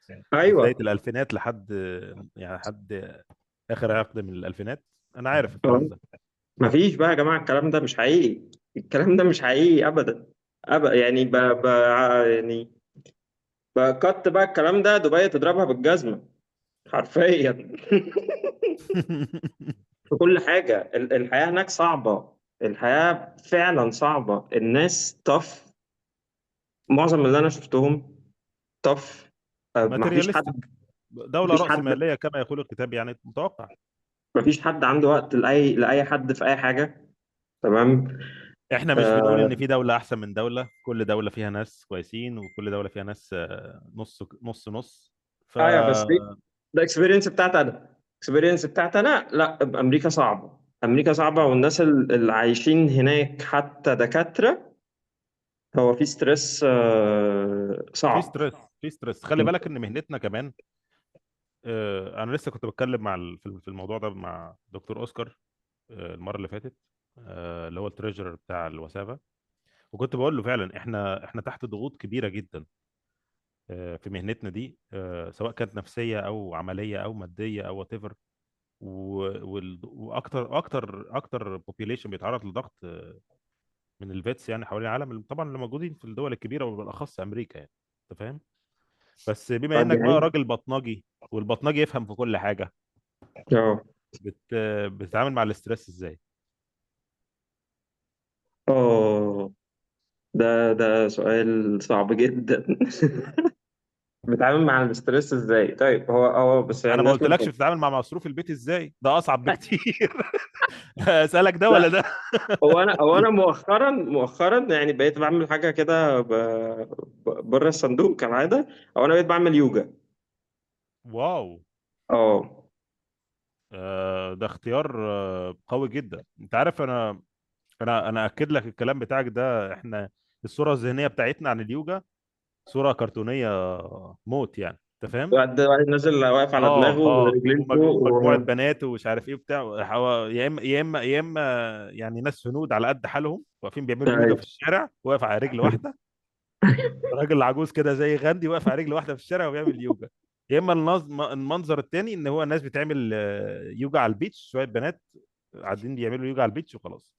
B: وبدايه
A: ايوه.
B: الالفينات لحد يعني لحد اخر عقد من الالفينات. انا عارف
A: اه
B: الكلام ده.
A: مفيش بقى يا جماعه الكلام ده مش حقيقي. الكلام ده مش حقيقي ابدا. يعني يعني بقت بقى الكلام ده دبي تضربها بالجزمه حرفيا. في كل حاجه الحياه هناك صعبه. الحياه فعلا صعبه، الناس طف. معظم اللي انا شفتهم طف. ما فيش حد
B: ماتيرياليستيك،
A: ما
B: دوله
A: فيش حد
B: رأسماليه كما يقول الكتاب، يعني متوقع.
A: ما فيش حد عنده وقت لاي حد في اي حاجه. تمام.
B: احنا مش بنقول ان
A: آه،
B: في دولة احسن من دولة، كل دولة فيها ناس كويسين وكل دولة فيها ناس نص نص نص. ف
A: ايوه بس دي ده اكسبيرينس بتاعتي انا. اكسبيرينس بتاعتي انا، لا امريكا صعبه، امريكا صعبه، والناس اللي عايشين هناك حتى دكاتره، هو في ستريس
B: في
A: صعب.
B: ستريس، في ستريس. خلي بالك ان مهنتنا كمان، انا لسه كنت بتكلم مع في الموضوع ده مع دكتور اوسكار المره اللي فاتت، اللي هو التريجرر بتاع الوسافه. وكنت بقول له فعلا احنا تحت ضغوط كبيره جدا في مهنتنا دي، سواء كانت نفسيه او عمليه او ماديه او وات ايفر. واكتر بوبيليشن بيتعرض لضغط من الفيتس يعني حوالين العالم، طبعا اللي موجودين في الدول الكبيره وبالاخص امريكا يعني. انت فاهم؟ بس بما
A: دي
B: انك بقى
A: حقيقة.
B: راجل بطنجي، والبطنجي يفهم في كل حاجه،
A: اه.
B: بت... بتتعامل مع الاسترس ازاي؟
A: اه، ده سؤال صعب جدا. بتعامل مع الاسترس ازاي؟ طيب هو بس يعني
B: انا ما
A: الناس
B: قلتلكش بتتعامل مع مصروف البيت ازاي، ده اصعب بكتير. اسالك ده ولا
A: لا،
B: ده؟
A: هو انا مؤخرا يعني بقيت بعمل حاجه كده بره الصندوق كالعاده، او انا بقيت بعمل يوجا.
B: واو.
A: اه.
B: ده اختيار قوي جدا. انت عارف، انا اكد لك الكلام بتاعك ده. احنا الصوره الذهنيه بتاعتنا عن اليوجا صوره كرتونيه موت يعني. انت فاهم؟
A: واحد نازل واقف على
B: اه،
A: دماغه
B: اه،
A: ورجلين فوق
B: ومجموعه بنات ومش عارف ايه بتاع، يا اما يعني ناس هنود على قد حالهم واقفين بيعملوا يوجا
A: أيوة.
B: في الشارع، واقف على رجل واحده. راجل عجوز كده زي غاندي واقف على رجل واحده في الشارع وبيعمل يوجا. يا اما المنظر التاني ان هو الناس بتعمل يوجا على البيتش، شويه بنات قاعدين بيعملوا يوجا على البيتش وخلاص.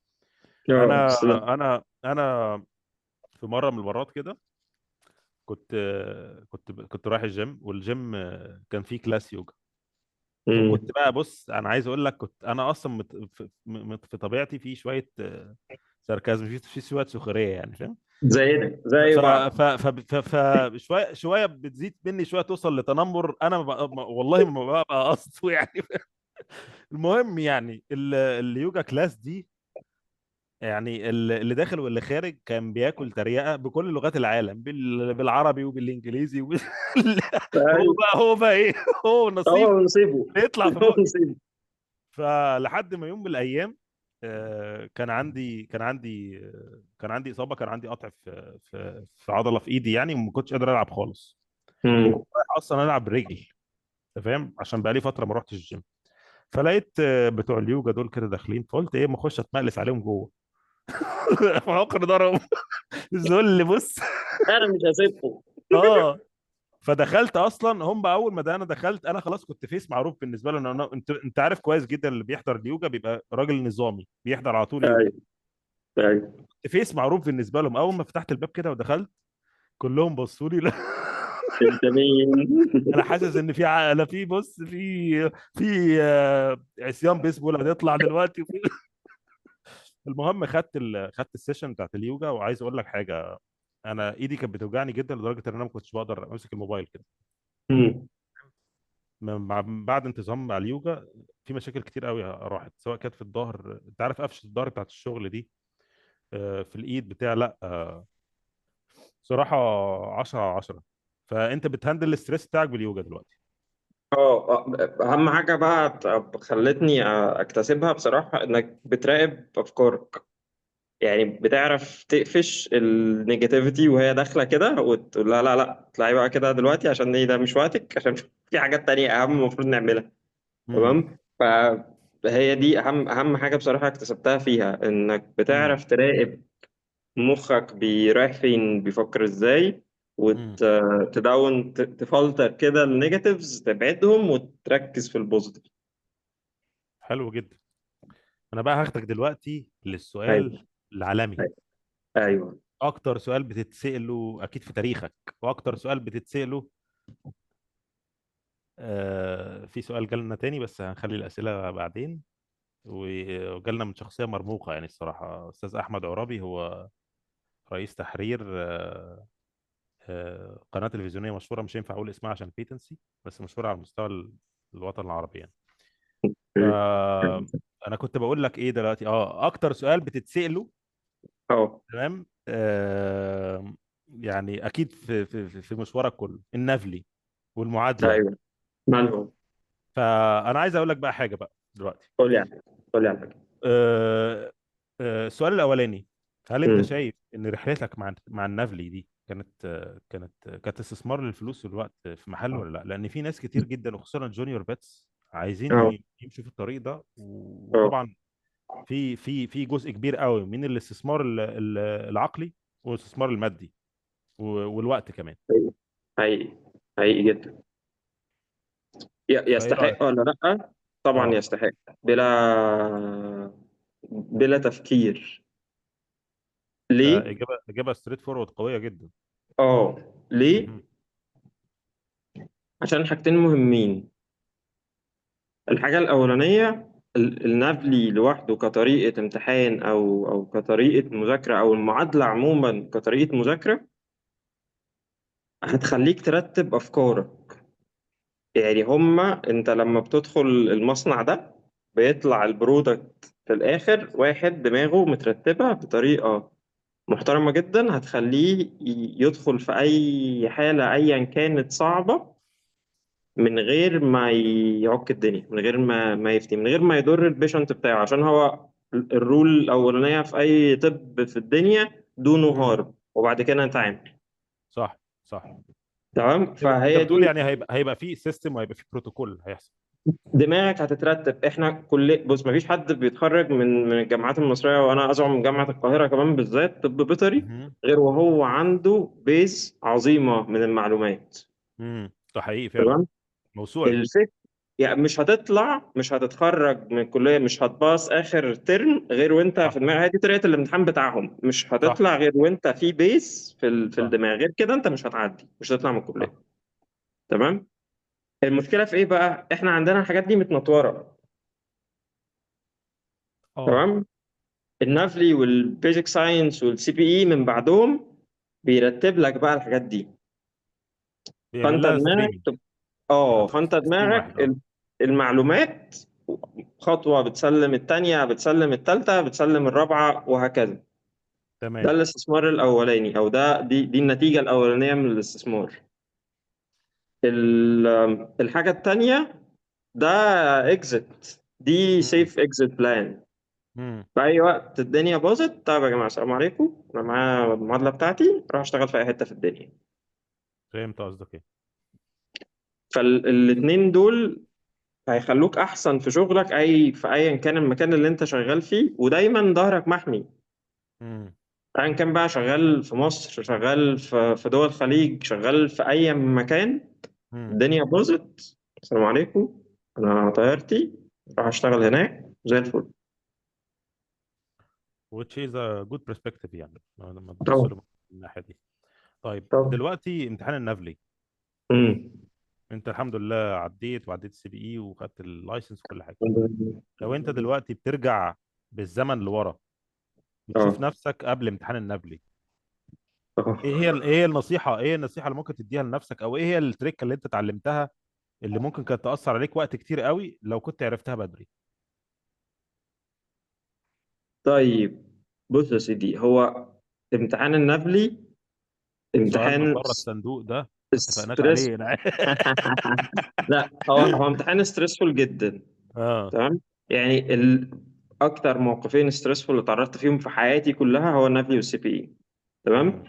A: اه
B: انا
A: بس لا.
B: انا في مره من المرات كده كنت رايح الجيم، والجيم كان فيه كلاس يوجا. وكنت
A: مم.
B: بقى بص، انا عايز اقول لك كنت انا اصلا في طبيعتي في شويه ساركازم، في شويه سخريه يعني، فاهم؟
A: زينا
B: ف
A: زي
B: ف
A: بعض.
B: ف ف ف شويه شويه بتزيد مني، شويه توصل لتنمر. انا والله ما ببقى قصده يعني. المهم يعني اليوجا كلاس دي، يعني اللي داخل واللي خارج كان بياكل تريقه بكل لغات العالم، بالعربي وبالانجليزي هو
A: أيوة.
B: بقى هو بقى ايه؟ هو نصيبه
A: هو نصيبه.
B: يطلع في
A: هو
B: بقه.
A: نصيبه.
B: فلحد ما يوم من الايام كان عندي اصابه، كان عندي قطع في عضله في ايدي يعني، وما كنتش قادر العب خالص.
A: مم.
B: وكنت رايح اصلا العب رجل، انت فاهم؟ عشان بقى لي فتره ما رحتش الجيم. فلقيت بتوع اليوجا دول كده داخلين، فقلت ايه، ما اخش اتمقلس عليهم جوه. فعقر ضرب الذل بص.
A: انا مش هسيبكم.
B: اه. فدخلت اصلا، هم اول ما انا دخلت، انا خلاص كنت فيس معروف بالنسبه لهم. انت عارف كويس جدا اللي بيحضر اليوجا بيبقى راجل نظامي بيحضر على طول يوجا.
A: ايوه. ايوه.
B: كنت فيس معروف بالنسبه لهم. اول ما فتحت الباب كده ودخلت كلهم بصوا لي.
A: انت مين؟
B: انا حاسس ان انا في بص في عصيان بيسبول هتطلع دلوقتي. المهم خدت السيشن بتاعت اليوجا، وعايز اقول لك حاجه، انا ايدي كانت بتوجعني جدا لدرجه ان انا ما كنتش بقدر امسك الموبايل كده.
A: مم.
B: بعد انتظام مع اليوجا في مشاكل كتير قوي راحت، سواء كانت في الظهر، انت عارف قفشه الظهر بتاعت الشغل دي، في الايد بتاع، لا صراحه 10 على 10. فانت بتهندل الاستريس بتاعك باليوجا دلوقتي.
A: اهم حاجه بقى خلتني اكتسبها بصراحه، انك بتراقب افكارك، يعني بتعرف تقفش النيجاتيفيتي وهي داخله كده، وتقول لا لا لا اطلعي بقى كده دلوقتي، عشان ده مش وقتك، عشان في حاجات تانية اهم المفروض نعملها.
B: امم.
A: تمام. فهي دي اهم حاجه بصراحه اكتسبتها فيها، انك
B: امم.
A: بتعرف تراقب مخك رايح فين، بيفكر ازاي،
B: امم.
A: وتدون تفلتر كده النيجاتيفز، تبعدهم وتركز في البوزيتيف.
B: حلو جدا. انا بقى هاخدك دلوقتي
A: ايوه.
B: للسؤال العالمي.
A: ايوه.
B: اكتر سؤال بتتسأله اكيد في تاريخك، واكتر سؤال بتتسأله في سؤال جالنا تاني بس هنخلي الأسئلة بعدين. وجالنا من شخصية مرموقة يعني الصراحة، أستاذ أحمد عرابي، هو رئيس تحرير قناة تلفزيونية مشهورة، مش هينفع أقول اسمها عشان بيتنسي، بس مشهورة على مستوى الوطن العربي يعني. فأنا كنت بقول لك إيه دلوقتي، أكتر سؤال بتتسأله
A: اه.
B: تمام. يعني اكيد في مشوارك كله النفلي والمعادله.
A: ايوه. مالهم؟
B: فانا عايز اقول لك بقى حاجه بقى دلوقتي.
A: قول لي على قول لي على حاجه.
B: آه، السؤال الاولاني: هل انت
A: امم.
B: شايف ان رحلتك مع النفلي دي كانت استثمار للفلوس والوقت في محله ولا لا؟ لان في ناس كتير جدا وخصوصا الجونيور بيتس عايزين
A: اه.
B: يمشوا في الطريق ده،
A: اه.
B: وطبعا في جزء كبير قوي من الاستثمار العقلي والاستثمار المادي والوقت كمان.
A: حقيقي. حقيقي. حقيقي جدا.
B: فايه رايك؟
A: يستحق ولا لا؟ طبعا
B: اه.
A: يستحق. بلا تفكير.
B: ده
A: ليه؟
B: اجابه ستريت فورورد قويه جدا.
A: اه. ليه؟
B: مهم.
A: عشان حاجتين مهمين. الحاجة الأولانية، النفلي لوحده كطريقة امتحان أو كطريقة مذاكرة، أو المعادلة عموما كطريقة مذاكرة، هتخليك ترتب أفكارك. يعني أنت لما بتدخل المصنع ده، بيطلع البرودكت في الآخر واحد دماغه مترتبة بطريقة محترمة جدا، هتخليه يدخل في أي حالة أيا كانت صعبة من غير ما يعك الدنيا، من غير ما يفتي، من غير ما يضر البيشنت بتاعه. عشان هو الرول الأولانية في أي طب في الدنيا: دو نو
B: مم.
A: هارم، وبعد كده نتعامل.
B: صح، صح.
A: تمام.
B: انت
A: فهي
B: بتقول
A: دي.
B: يعني هيبقى في سيستم وهيبقى في بروتوكول هيحصل.
A: دماغك هتترتب. احنا بص، مفيش حد بيتخرج من الجامعات المصرية، وأنا أزعم من جامعة القاهرة كمان بالذات طب بيطري،
B: مهم.
A: غير وهو عنده بيز عظيمة من المعلومات.
B: ده حقيقي فعلا.
A: تمام.
B: موسوعي.
A: الفكرة يعني مش هتتخرج من الكلية، مش هتباص آخر ترم غير وانت في
B: صح،
A: دماغك. هذه طريقة الامتحان بتاعهم، مش
B: صح،
A: هتطلع غير وانت في بيس في
B: صح،
A: الدماغ. غير كده انت مش هتعدي، مش هتطلع من
B: صح.
A: الكلية. تمام. المشكلة في ايه بقى؟ احنا عندنا الحاجات دي متنطورة.
B: اه.
A: تمام. النافلي والبيزك ساينس والسي بي اي من بعدهم بيرتب لك بقى الحاجات دي.
B: بيعمل
A: فانت
B: لها
A: دماغك
B: ستريمنج.
A: فانت
B: سيستم واحد.
A: دماغك
B: اه.
A: المعلومات خطوة بتسلم التانية، بتسلم التالتة، بتسلم الرابعة، وهكذا. ده
B: تمام.
A: الاستثمار الأولاني، أو دي النتيجة الأولانية من الاستثمار. الحاجة التانية ده اكزit. دي
B: مم.
A: سيف اكزit بلان.
B: مم.
A: في أي وقت الدنيا باظت، طيب يا جماعة السلام عليكم، أنا معايا المعادلة بتاعتي، راح أشتغل في أي حتة في الدنيا.
B: فهمت قصدك ايه.
A: فالاتنين دول هيخلوك أحسن في شغلك، في أيا كان المكان اللي أنت شغال فيه، ودايما ظهرك محمي.
B: مم.
A: ايا كان بقى، شغال في مصر، شغال في دول الخليج، شغال في اي مكان،
B: مم.
A: الدنيا باظت، السلام عليكم، انا طيارتي، راح اشتغل هناك زي الفل.
B: which is a good perspective يعني لما تبص
A: طبعا.
B: له من الناحيه دي. طيب
A: طبعا.
B: دلوقتي امتحان النفلي،
A: امم.
B: انت الحمد لله وعديت السي بي اي وخدت اللايسنس وكل حاجه. لو انت دلوقتي بترجع بالزمن لورا بتشوف
A: اه.
B: نفسك قبل امتحان النفلي،
A: اه.
B: ايه النصيحه اللي ممكن تديها لنفسك، او ايه هي التريك اللي انت اتعلمتها اللي ممكن كانت تاثر عليك وقت كتير قوي لو كنت عرفتها بدري؟
A: طيب، بص يا سيدي، هو امتحان النبلي
B: سؤال من
A: امتحان
B: بره الصندوق ده ما اتفقناش
A: ستريس.
B: عليه انا.
A: لا، هو امتحان ستريسفول جدا.
B: اه.
A: تمام. يعني اكتر موقفين ستريسفول اللي اتعرضت فيهم في حياتي كلها هو النبلي والسي بي اي. تمام.
B: امم.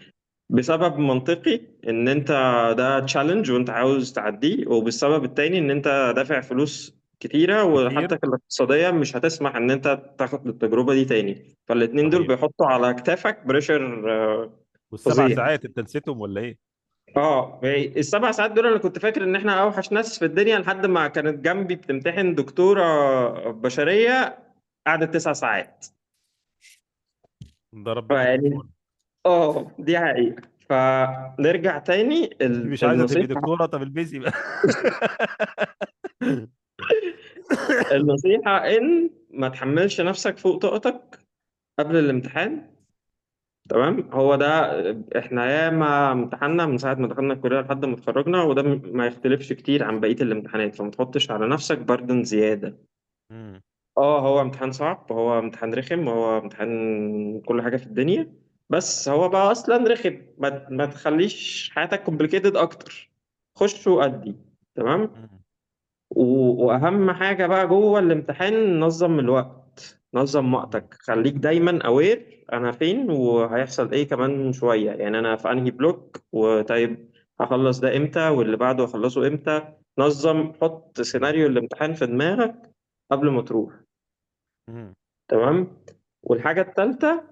A: بسبب منطقي ان انت ده تشالنج وانت عاوز تعديه، وبالسبب التاني ان انت دافع فلوس كتيرة،
B: كتير.
A: وحالتك الاقتصادية مش هتسمح ان انت تاخد التجربة دي تاني. فالاتنين دول
B: صحيح.
A: بيحطوا على كتافك بريشر
B: والسبع
A: فظيع.
B: ساعات انت نسيتهم ولا ايه؟
A: اه، يعني السبع ساعات دول انا كنت فاكر ان احنا اوحش ناس في الدنيا، لحد ما كانت جنبي بتمتحن دكتورة بشرية قعدت 9 ساعات.
B: ده ربنا يكون في
A: فيعني
B: عونك.
A: دي حقيقة. فنرجع تاني
B: انت مش عايزه تبقي
A: النصيحة.
B: دكتوره؟ طب البسي بقى.
A: النصيحة إن ما تحملش نفسك فوق طاقتك قبل الامتحان. تمام. هو ده. إحنا ياما امتحنا من ساعة ما دخلنا الكلية لحد ما اتخرجنا، وده ما يختلفش كتير عن بقية الامتحانات، فما تحطش على نفسك بردن زيادة.
B: امم.
A: اه هو امتحان صعب، هو امتحان رخم، هو امتحان كل حاجة في الدنيا. بس هو بقى اصلا رخم، ما تخليش حياتك كومبليكيتد اكتر. خش وأدي. تمام.
B: مم.
A: واهم حاجة بقى جوه الامتحان، نظم الوقت، نظم
B: مم.
A: وقتك، خليك دايما اوير انا فين وهيحصل ايه كمان شوية، يعني انا في انهي بلوك، وطيب هخلص ده امتى واللي بعده هخلصه امتى. نظم، حط
B: مم.
A: سيناريو الامتحان في دماغك قبل ما تروح.
B: مم.
A: تمام. والحاجة التالتة،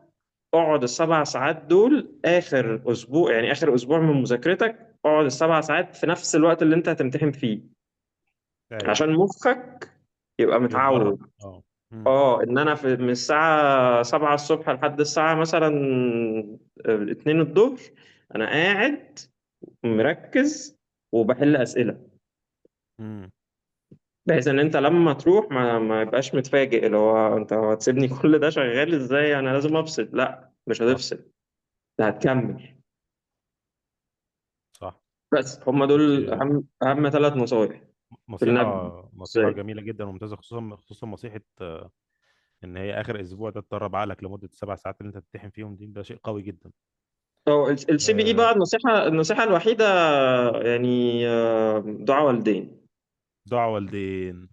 A: اقعد ال7 ساعات دول آخر أسبوع، يعني آخر أسبوع من مذاكرتك، اقعد ال7 ساعات في نفس الوقت اللي أنت هتمتحن فيه،
B: ايوه.
A: عشان مخك يبقى
B: يتدرب.
A: متعود.
B: اه. مم.
A: اه إن أنا من الساعة 7 الصبح لحد الساعة مثلا 2 الظهر، أنا قاعد مركز وبحل أسئلة،
B: مم.
A: بحيث إن أنت لما تروح ما يبقاش متفاجئ، اللي هو أنت هتسيبني كل ده شغال إزاي، أنا لازم أفصل. لا، مش
B: صح.
A: هتفصل، ده هتكمل.
B: صح.
A: بس هم
B: بص،
A: دول اهم 3 نصايح في
B: نصيحة
A: النبي.
B: نصيحة
A: ازاي؟
B: جميلة جدا وممتازة، خصوصا نصيحة إن هي آخر أسبوع ده تدرب عقلك لمدة 7 ساعات اللي أنت تمتحن فيهم دي، ده شيء قوي جدا.
A: هو السي بي اي
B: آه،
A: بقى، النصيحه الوحيده يعني دعاء والدين.
B: دعاء والدين.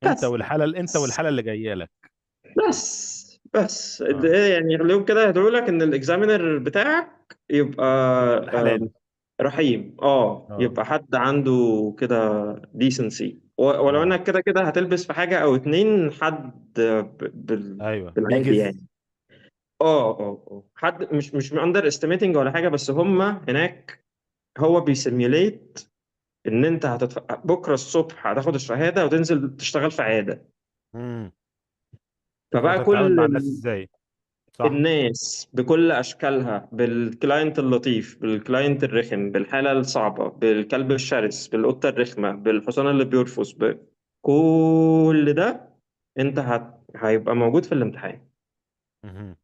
A: بس
B: أنت والحالة اللي جاية لك.
A: بس
B: اه.
A: يعني خليهم كده يدعوا لك ان الاكزامينر بتاعك يبقى
B: ابن حلال.
A: رحيم،
B: اه.
A: يبقى حد عنده كده ديسنسي، ولو
B: اه.
A: انك كده كده هتلبس في حاجه او اتنين، حد
B: ايوه،
A: بالعادي
B: بيجز.
A: يعني. حد مش اندر استيميتنج ولا حاجه، بس هم هناك، هو بيسيميوليت ان انت بكره الصبح هتاخد الشهاده وتنزل تشتغل في عياده.
B: امم. فانت
A: فبقى
B: تتعامل
A: كل
B: مع الناس ازاي؟ صح.
A: الناس بكل اشكالها، بالكلاينت اللطيف، بالكلاينت الرخم، بالحاله الصعبه، بالكلب الشرس، بالقطه الرخمه، بالحصان اللي بيرفس، كل ده انت هيبقى موجود في الامتحان.
B: مهم.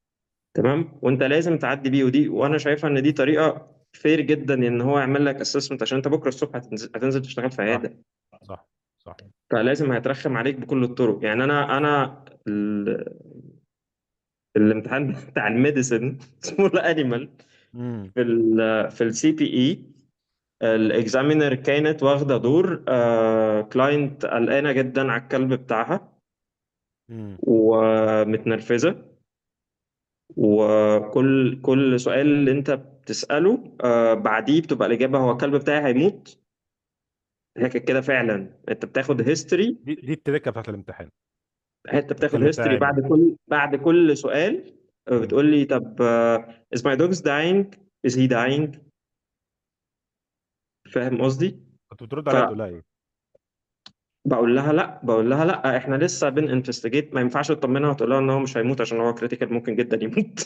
A: تمام. وانت لازم تعدي بيه، وانا شايفه ان دي طريقه فير جدا ان هو يعمل لك اسسمنت، عشان انت بكره الصبح هتنزل تشتغل في
B: صح.
A: عياده.
B: صح. صح.
A: فلازم هيترخم عليك بكل الطرق. يعني انا الامتحان بتاع الميديسن اسمه الانيمال،
B: امم.
A: في السي بي اي، الاكزامينر كانت واخده دور كلاينت قلقانه جدا على الكلب بتاعها
B: امم.
A: ومتنرفزه، وكل سؤال اللي انت بتسأله بعديه بتبقى الإجابة هو الكلب بتاعي هيموت. هي كانت كده فعلا، انت بتاخد هيستوري.
B: دي التركه بتاعت الامتحان.
A: انت بتاخد
B: الكلب
A: هيستوري
B: بتاعي
A: بعد
B: يموت.
A: كل سؤال.
B: امم.
A: بتقول لي طب is my dog dying, is he dying. فاهم قصدي؟
B: كنت بترد عليها تقول لها ايه؟
A: بقول لها لا، احنا لسه انفستيجيت، ما ينفعش تطمنها وتقول لها ان هو مش هيموت عشان هو كريتيكال، ممكن جدا يموت.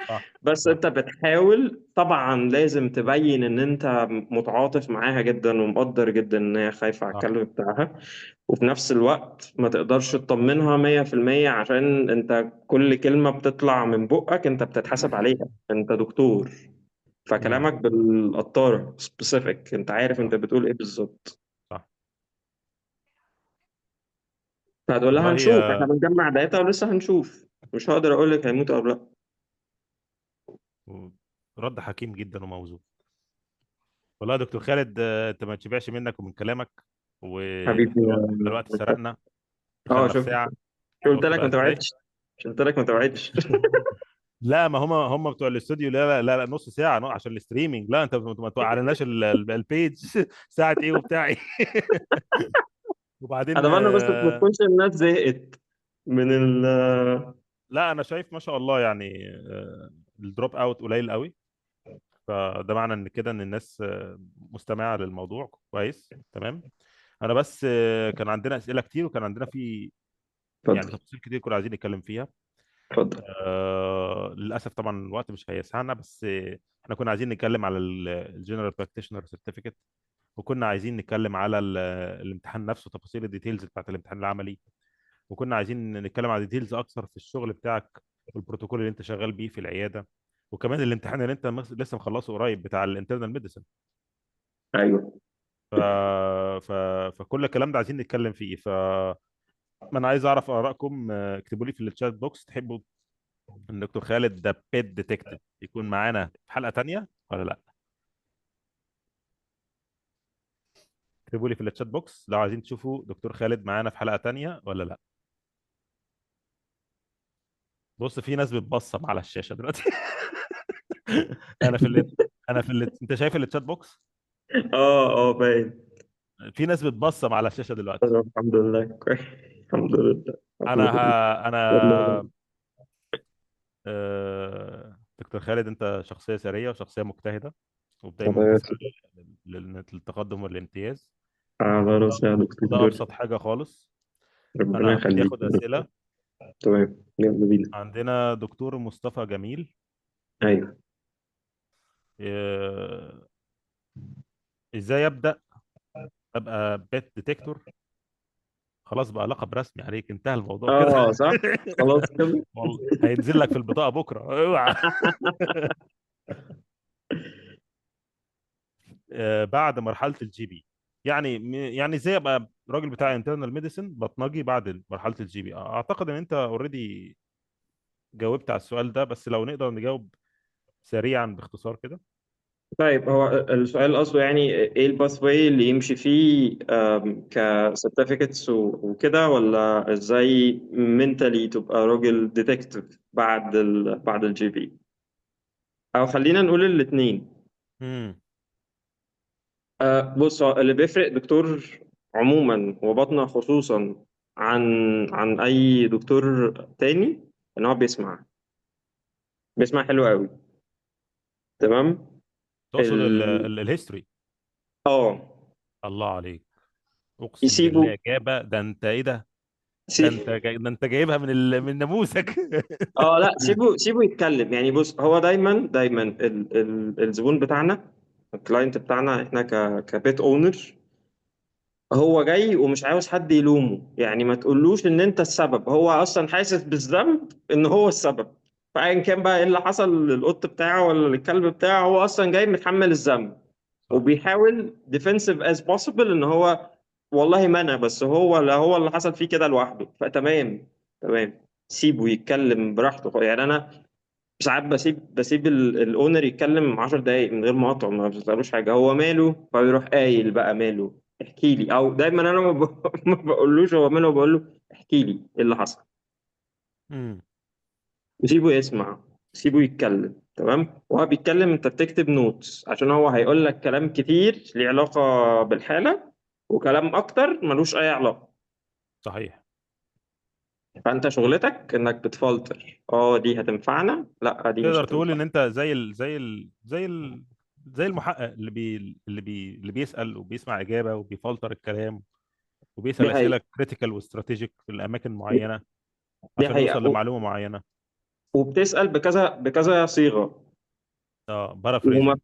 B: صح.
A: بس
B: صح.
A: انت بتحاول طبعا، لازم تبين ان انت متعاطف معاها جدا ومقدر جدا ان هي خايفة على
B: صح.
A: الكلب بتاعها. وفي نفس الوقت ما تقدرش تطمنها 100%، عشان انت كل كلمة بتطلع من بقك انت بتتحاسب عليها، انت دكتور.
B: امم.
A: فكلامك بالقطارة سبيسيفيك، انت عارف انت
B: صح.
A: بتقول ايه بالظبط.
B: صح.
A: فهتقول لها
B: والله
A: هنشوف، احنا بنجمع داتا ولسه هنشوف، مش هقدر اقول لك هيموت او لا.
B: رد حكيم جدا وموزون. والله يا دكتور خالد، انت ما تشبعش منك ومن كلامك.
A: حبيبي
B: واحنا الوقت سرقنا، دخلنا في
A: شفت
B: ساعه.
A: قلت
B: شفت
A: لك
B: بقى
A: ما
B: ازاي؟
A: توعدتش، مش قلت لك ما توعدتش.
B: لا، ما هم بتوع الاستوديو. لا لا لا، نص ساعه عشان الاستريمنج. لا، انت ما توقعناش البيج ساعه ايه وبتاع ايه. وبعدين
A: اتمنى بس ما تكونش الناس زهقت من
B: لا، انا شايف ما شاء الله يعني الدروب اوت قليل قوي. فده معنى ان كده ان الناس مستمعه للموضوع كويس تمام. انا بس كان عندنا اسئله كتير، وكان عندنا في يعني
A: اتفضل.
B: تفاصيل كتير كنا عايزين نتكلم فيها.
A: اتفضل.
B: للاسف طبعا الوقت مش هيسعنا، بس احنا كنا عايزين نتكلم على الجنرال براكتيشنر سيرتيفيكت، وكنا عايزين نتكلم على الامتحان نفسه، تفاصيل الديتيلز بتاعت الامتحان العملي، وكنا عايزين نتكلم على ديتيلز اكثر في الشغل بتاعك والبروتوكول اللي انت شغال بيه في العياده، وكمان الامتحان اللي انت لسه مخلصه قريب بتاع الانترنال ميديسن.
A: ايوه.
B: ف... ف... فكل الكلام ده عايزين نتكلم فيه. ما انا عايز اعرف ارائكم. اكتبوا لي في الشات بوكس، تحبوا ان دكتور خالد ده بيت ديتكتيف يكون معانا في حلقة تانية ولا لا؟ اكتبوا لي في الشات بوكس لو عايزين تشوفوا دكتور خالد معانا في حلقة تانية ولا لا. بص، في ناس بتبصم على الشاشة دلوقتي. انا في انت شايف الشات بوكس؟
A: اه اه باين.
B: في ناس بتبصم على الشاشة دلوقتي.
A: الحمد لله كويس. الحمد لله.
B: انا
A: الحمد لله.
B: انا
A: والله.
B: دكتور خالد، انت شخصية ثرية وشخصية مجتهدة، ودايما
A: الله
B: بتسعى
A: يسلمك.
B: للتقدم والامتياز.
A: على
B: وده
A: راسي يا
B: وده
A: دكتور.
B: ابسط حاجة خالص.
A: ربنا
B: انا هبتدي
A: يخليك.
B: اخد اسئلة.
A: تمام يلا بينا.
B: عندنا دكتور مصطفى جميل.
A: ايوه.
B: آه، ازاي ابدا ابقى بيت ديتكتور؟ خلاص بقى لقب رسمي عليك، انتهى الموضوع كده.
A: اه صح. خلاص كده.
B: والله هينزل لك في البطاقة بكرة، اوعى. بعد مرحلة الجي بي، يعني ازاي ابقى راجل بتاع انترنال ميديسن بطنجي بعد مرحلة الجي بي؟ اعتقد ان انت اوريدي جاوبت على السؤال ده، بس لو نقدر نجاوب سريعا باختصار كده.
A: طيب هو السؤال قصده يعني ايه الباث واي اللي يمشي فيه كسيرتيفيكتس وكده، ولا ازاي منتالي تبقى راجل ديتكتيف بعد الجي بي، او خلينا نقول الاثنين.
B: امم.
A: بص، هو اللي بيفرق دكتور عموما وباطنة خصوصا عن اي دكتور تاني ان هو بيسمع حلو قوي. تمام.
B: تقصد
A: ال...
B: الهيستوري؟
A: اه
B: الله عليك، اقسم
A: يسيبوا
B: بالله اجابه. ده انت ايه ده؟
A: سي...
B: ده انت جايبها من ناموسك.
A: اه لا، سيبه يتكلم. يعني بص، هو دايما الزبون بتاعنا، الكلاينت بتاعنا احنا كبيت اونر، هو جاي ومش عاوز حد يلومه. يعني ما تقولوش ان انت السبب، هو اصلا حاسس بالذنب ان هو السبب. فايا كان بقى ايه اللي حصل للقط بتاعه ولا للكلب بتاعه، هو اصلا جاي متحمل الذنب.
B: صح.
A: وبيحاول defensive as possible ان هو والله ما انا، بس هو اللي حصل فيه كده لوحده. فتمام. تمام. سيبه يتكلم براحته. يعني انا ساعات بسيب الاونر يتكلم 10 دقايق من غير مقاطعه، ما بسألوش حاجه هو ماله، فبيروح قايل بقى ماله. احكي لي. او دايما انا ما بقولوش هو ماله، بقول له احكي لي ايه اللي حصل.
B: امم.
A: وسيبه يسمع. سيبه يتكلم. تمام. وهو بيتكلم انت بتكتب نوتس، عشان هو هيقول لك كلام كتير ليه علاقه بالحاله، وكلام اكتر ملوش اي علاقه.
B: صحيح.
A: فانت شغلتك انك بتفلتر، دي هتنفعنا، لا دي مش
B: تقدر تقول ان
A: هتنفع.
B: انت زي المحقق اللي بيسأل وبيسمع إجابة وبيفلتر الكلام، وبيسأل
A: دي
B: أسئلة
A: حقيقة.
B: كريتيكال واستراتيجيك في الأماكن
A: دي
B: معينة
A: دي
B: عشان نوصل
A: حقيقة.
B: لمعلومة معينة.
A: وبتسأل بكذا صيغة.
B: اه،
A: وما
B: بارافريزنج.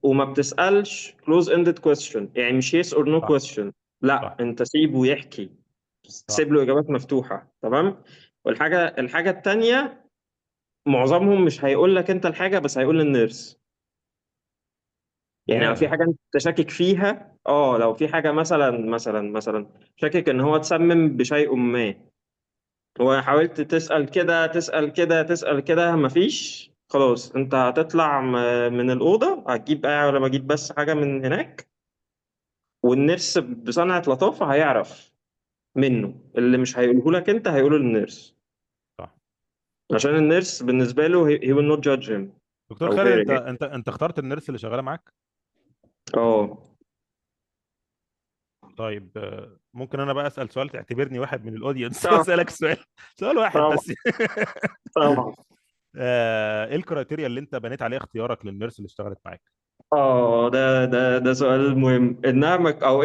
A: وما بتسألش close ended question، يعني مش yes or no
B: صح.
A: question. لا،
B: صح.
A: انت سيبه يحكي. سيب
B: صح.
A: له اجابات مفتوحة. تمام. الحاجة التانية، معظمهم مش هيقول لك انت الحاجة، بس هيقول للنيرس. يعني لو في
B: ياه.
A: حاجة انت شاكك فيها، لو في حاجة مثلا شاكك ان هو اتسمم بشيء ما، وحاولت تسأل كده تسأل كده تسأل كده، مفيش، خلاص انت هتطلع من الأوضة، هتجيب ولا ما اجيب بس حاجة من هناك، والنيرس بصنعة لطافة هيعرف منه. اللي مش هيقوله لك انت هيقوله للنيرس،
B: صح.
A: عشان النيرس بالنسبة له he will not judge him.
B: دكتور
A: او
B: خالد،
A: هي
B: انت
A: يعني.
B: انت انت اخترت النيرس اللي شغالة معاك؟
A: اه.
B: طيب، ممكن انا بقى اسال سؤال تعتبرني واحد من الاودينس؟
A: طبعا.
B: واسالك سؤال واحد
A: طبعا.
B: بس.
A: طبعا.
B: ايه الكرايتيريا اللي انت بنيت عليها اختيارك للنيرس اللي اشتغلت معاك؟
A: ده سؤال مهم. انها او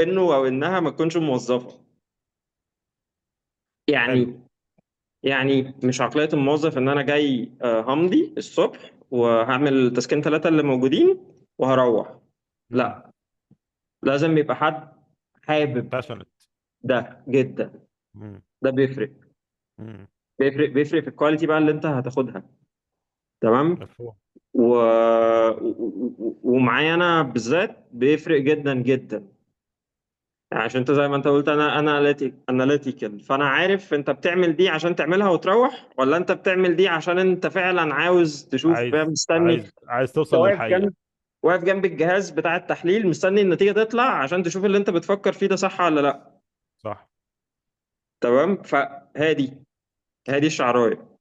A: انها ما تكونش موظفة.
B: حلو.
A: يعني مش عقلية الموظف إن أنا جاي همضي الصبح وهعمل تسكين ثلاثة اللي موجودين وهروح.
B: امم.
A: لا، لازم يبقى حد حابب
B: باشنت.
A: ده جدا.
B: امم.
A: ده بيفرق.
B: امم.
A: بيفرق في الكواليتي بقى اللي أنت هتاخدها. تمام.
B: مفهوم.
A: و... ومعايا أنا بالذات بيفرق جدا جدا. عشان انت زي ما انت قلت انا اناليتيكال، فانا عارف انت بتعمل دي عشان تعملها وتروح، ولا انت بتعمل دي عشان انت فعلا عاوز تشوف، فاهم،
B: عايز
A: مستني.
B: عايز
A: انت
B: توصل للحقيقه.
A: واقف جنب الجهاز بتاع التحليل مستني النتيجة تطلع عشان تشوف اللي انت بتفكر فيه ده صح ولا لا.
B: صح.
A: تمام. فهادي الشعرايه.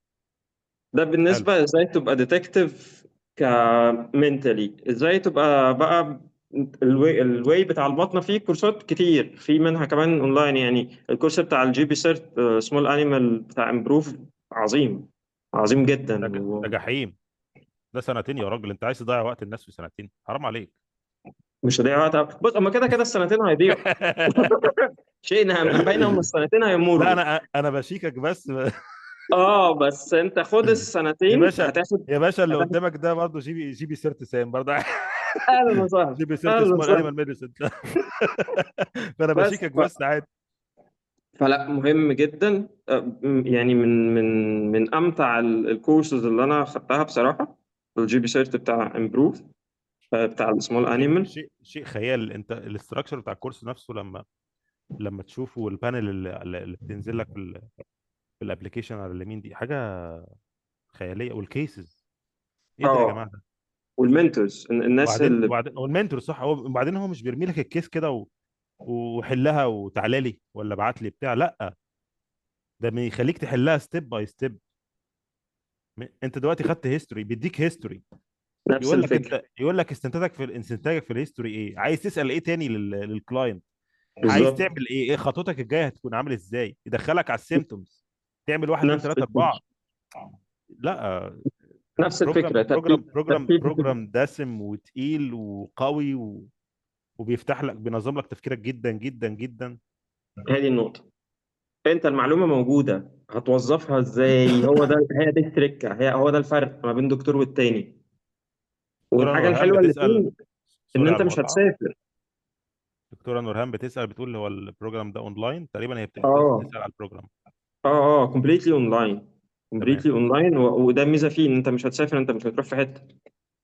A: ده
B: حلو.
A: بالنسبة ازاي تبقى ديتكتيف كمنتالي. ازاي تبقى بقى الواي بتاع البطنة. فيه كورسات كتير، في منها كمان اونلاين. يعني الكورس بتاع الجي بي سيرت سمول انيمال بتاع امبروف، عظيم، عظيم جدا.
B: ده جحيم. ده سنتين يا راجل، انت عايز تضيع وقت الناس في سنتين؟ حرام عليك.
A: ومش هضيع وقت بص، اما كده كده السنتين هيضيعوا. شئنا ام ابينا، هم السنتين
B: لا،
A: هيمروا.
B: انا بشيكك بس.
A: اه بس انت خد
B: يا
A: السنتين
B: باشا،
A: هتاخد.
B: يا باشا، اللي
A: هتاخد
B: قدامك ده برضه جي بي سيرت سام برضه.
A: اهلا وسهلا.
B: جي بي سيرت
A: اهلا
B: سمول
A: وسهلا.
B: انيمال ميديسن. فانا
A: بس
B: بشيكك بس عادي.
A: فلا مهم جدا. يعني من امتع الكورسز اللي انا خدتها بصراحه، الجي بي سيرت بتاع امبروف، بتاع السمول انيمال.
B: شيء خيال. انت الاستراكشر بتاع الكورس نفسه، لما تشوفه، والبانل اللي بتنزل لك في الابلكيشن على اليمين دي، حاجه خياليه. والكيسز، ايه ده يا جماعه
A: اه،
B: ده؟
A: والمنتورز الناس اللي.
B: وبعدين والمنتور، صح. هو وبعدين هو مش بيرمي لك الكيس كده وحلها وتعالى لي ولا ابعت لي بتاع، لا. ده بيخليك تحلها ستيب باي ستيب. انت دلوقتي خدت هيستوري، بيديك هيستوري.
A: نفس الفكره.
B: يقول لك استنتاجك في الهيستوري ايه، عايز تسال ايه تاني للكلاينت، عايز
A: بالظبط.
B: تعمل ايه خطوتك الجايه هتكون عامل ازاي، يدخلك على السيمتومز، تعمل واحد اتنين
A: نفس
B: تلاته
A: الفكره.
B: اربعه. لا.
A: نفس الفكره. ترتيب.
B: بروجرام دسم وتقيل وقوي وبيفتح لك، بينظم لك تفكيرك جدا جدا جدا.
A: هذه النقطه. انت المعلومه موجوده، هتوظفها ازاي؟ هي دي التركه، هو ده الفرق ما بين دكتور والتاني.
B: دكتوره
A: والحاجه
B: نورهان
A: الحلوه اللي
B: بتسال.
A: فيه ان
B: سوري على
A: انت مش
B: المقاطعه.
A: هتسافر.
B: دكتوره نورهان بتسال، بتقول هو البروجرام ده اونلاين تقريبا، هي
A: اه
B: بتسال على البروجرام.
A: كومبليتلي اونلاين.
B: تمام.
A: كومبليتلي اونلاين، وده ميزه فيه ان انت مش هتسافر، انت مش هتروح في حته.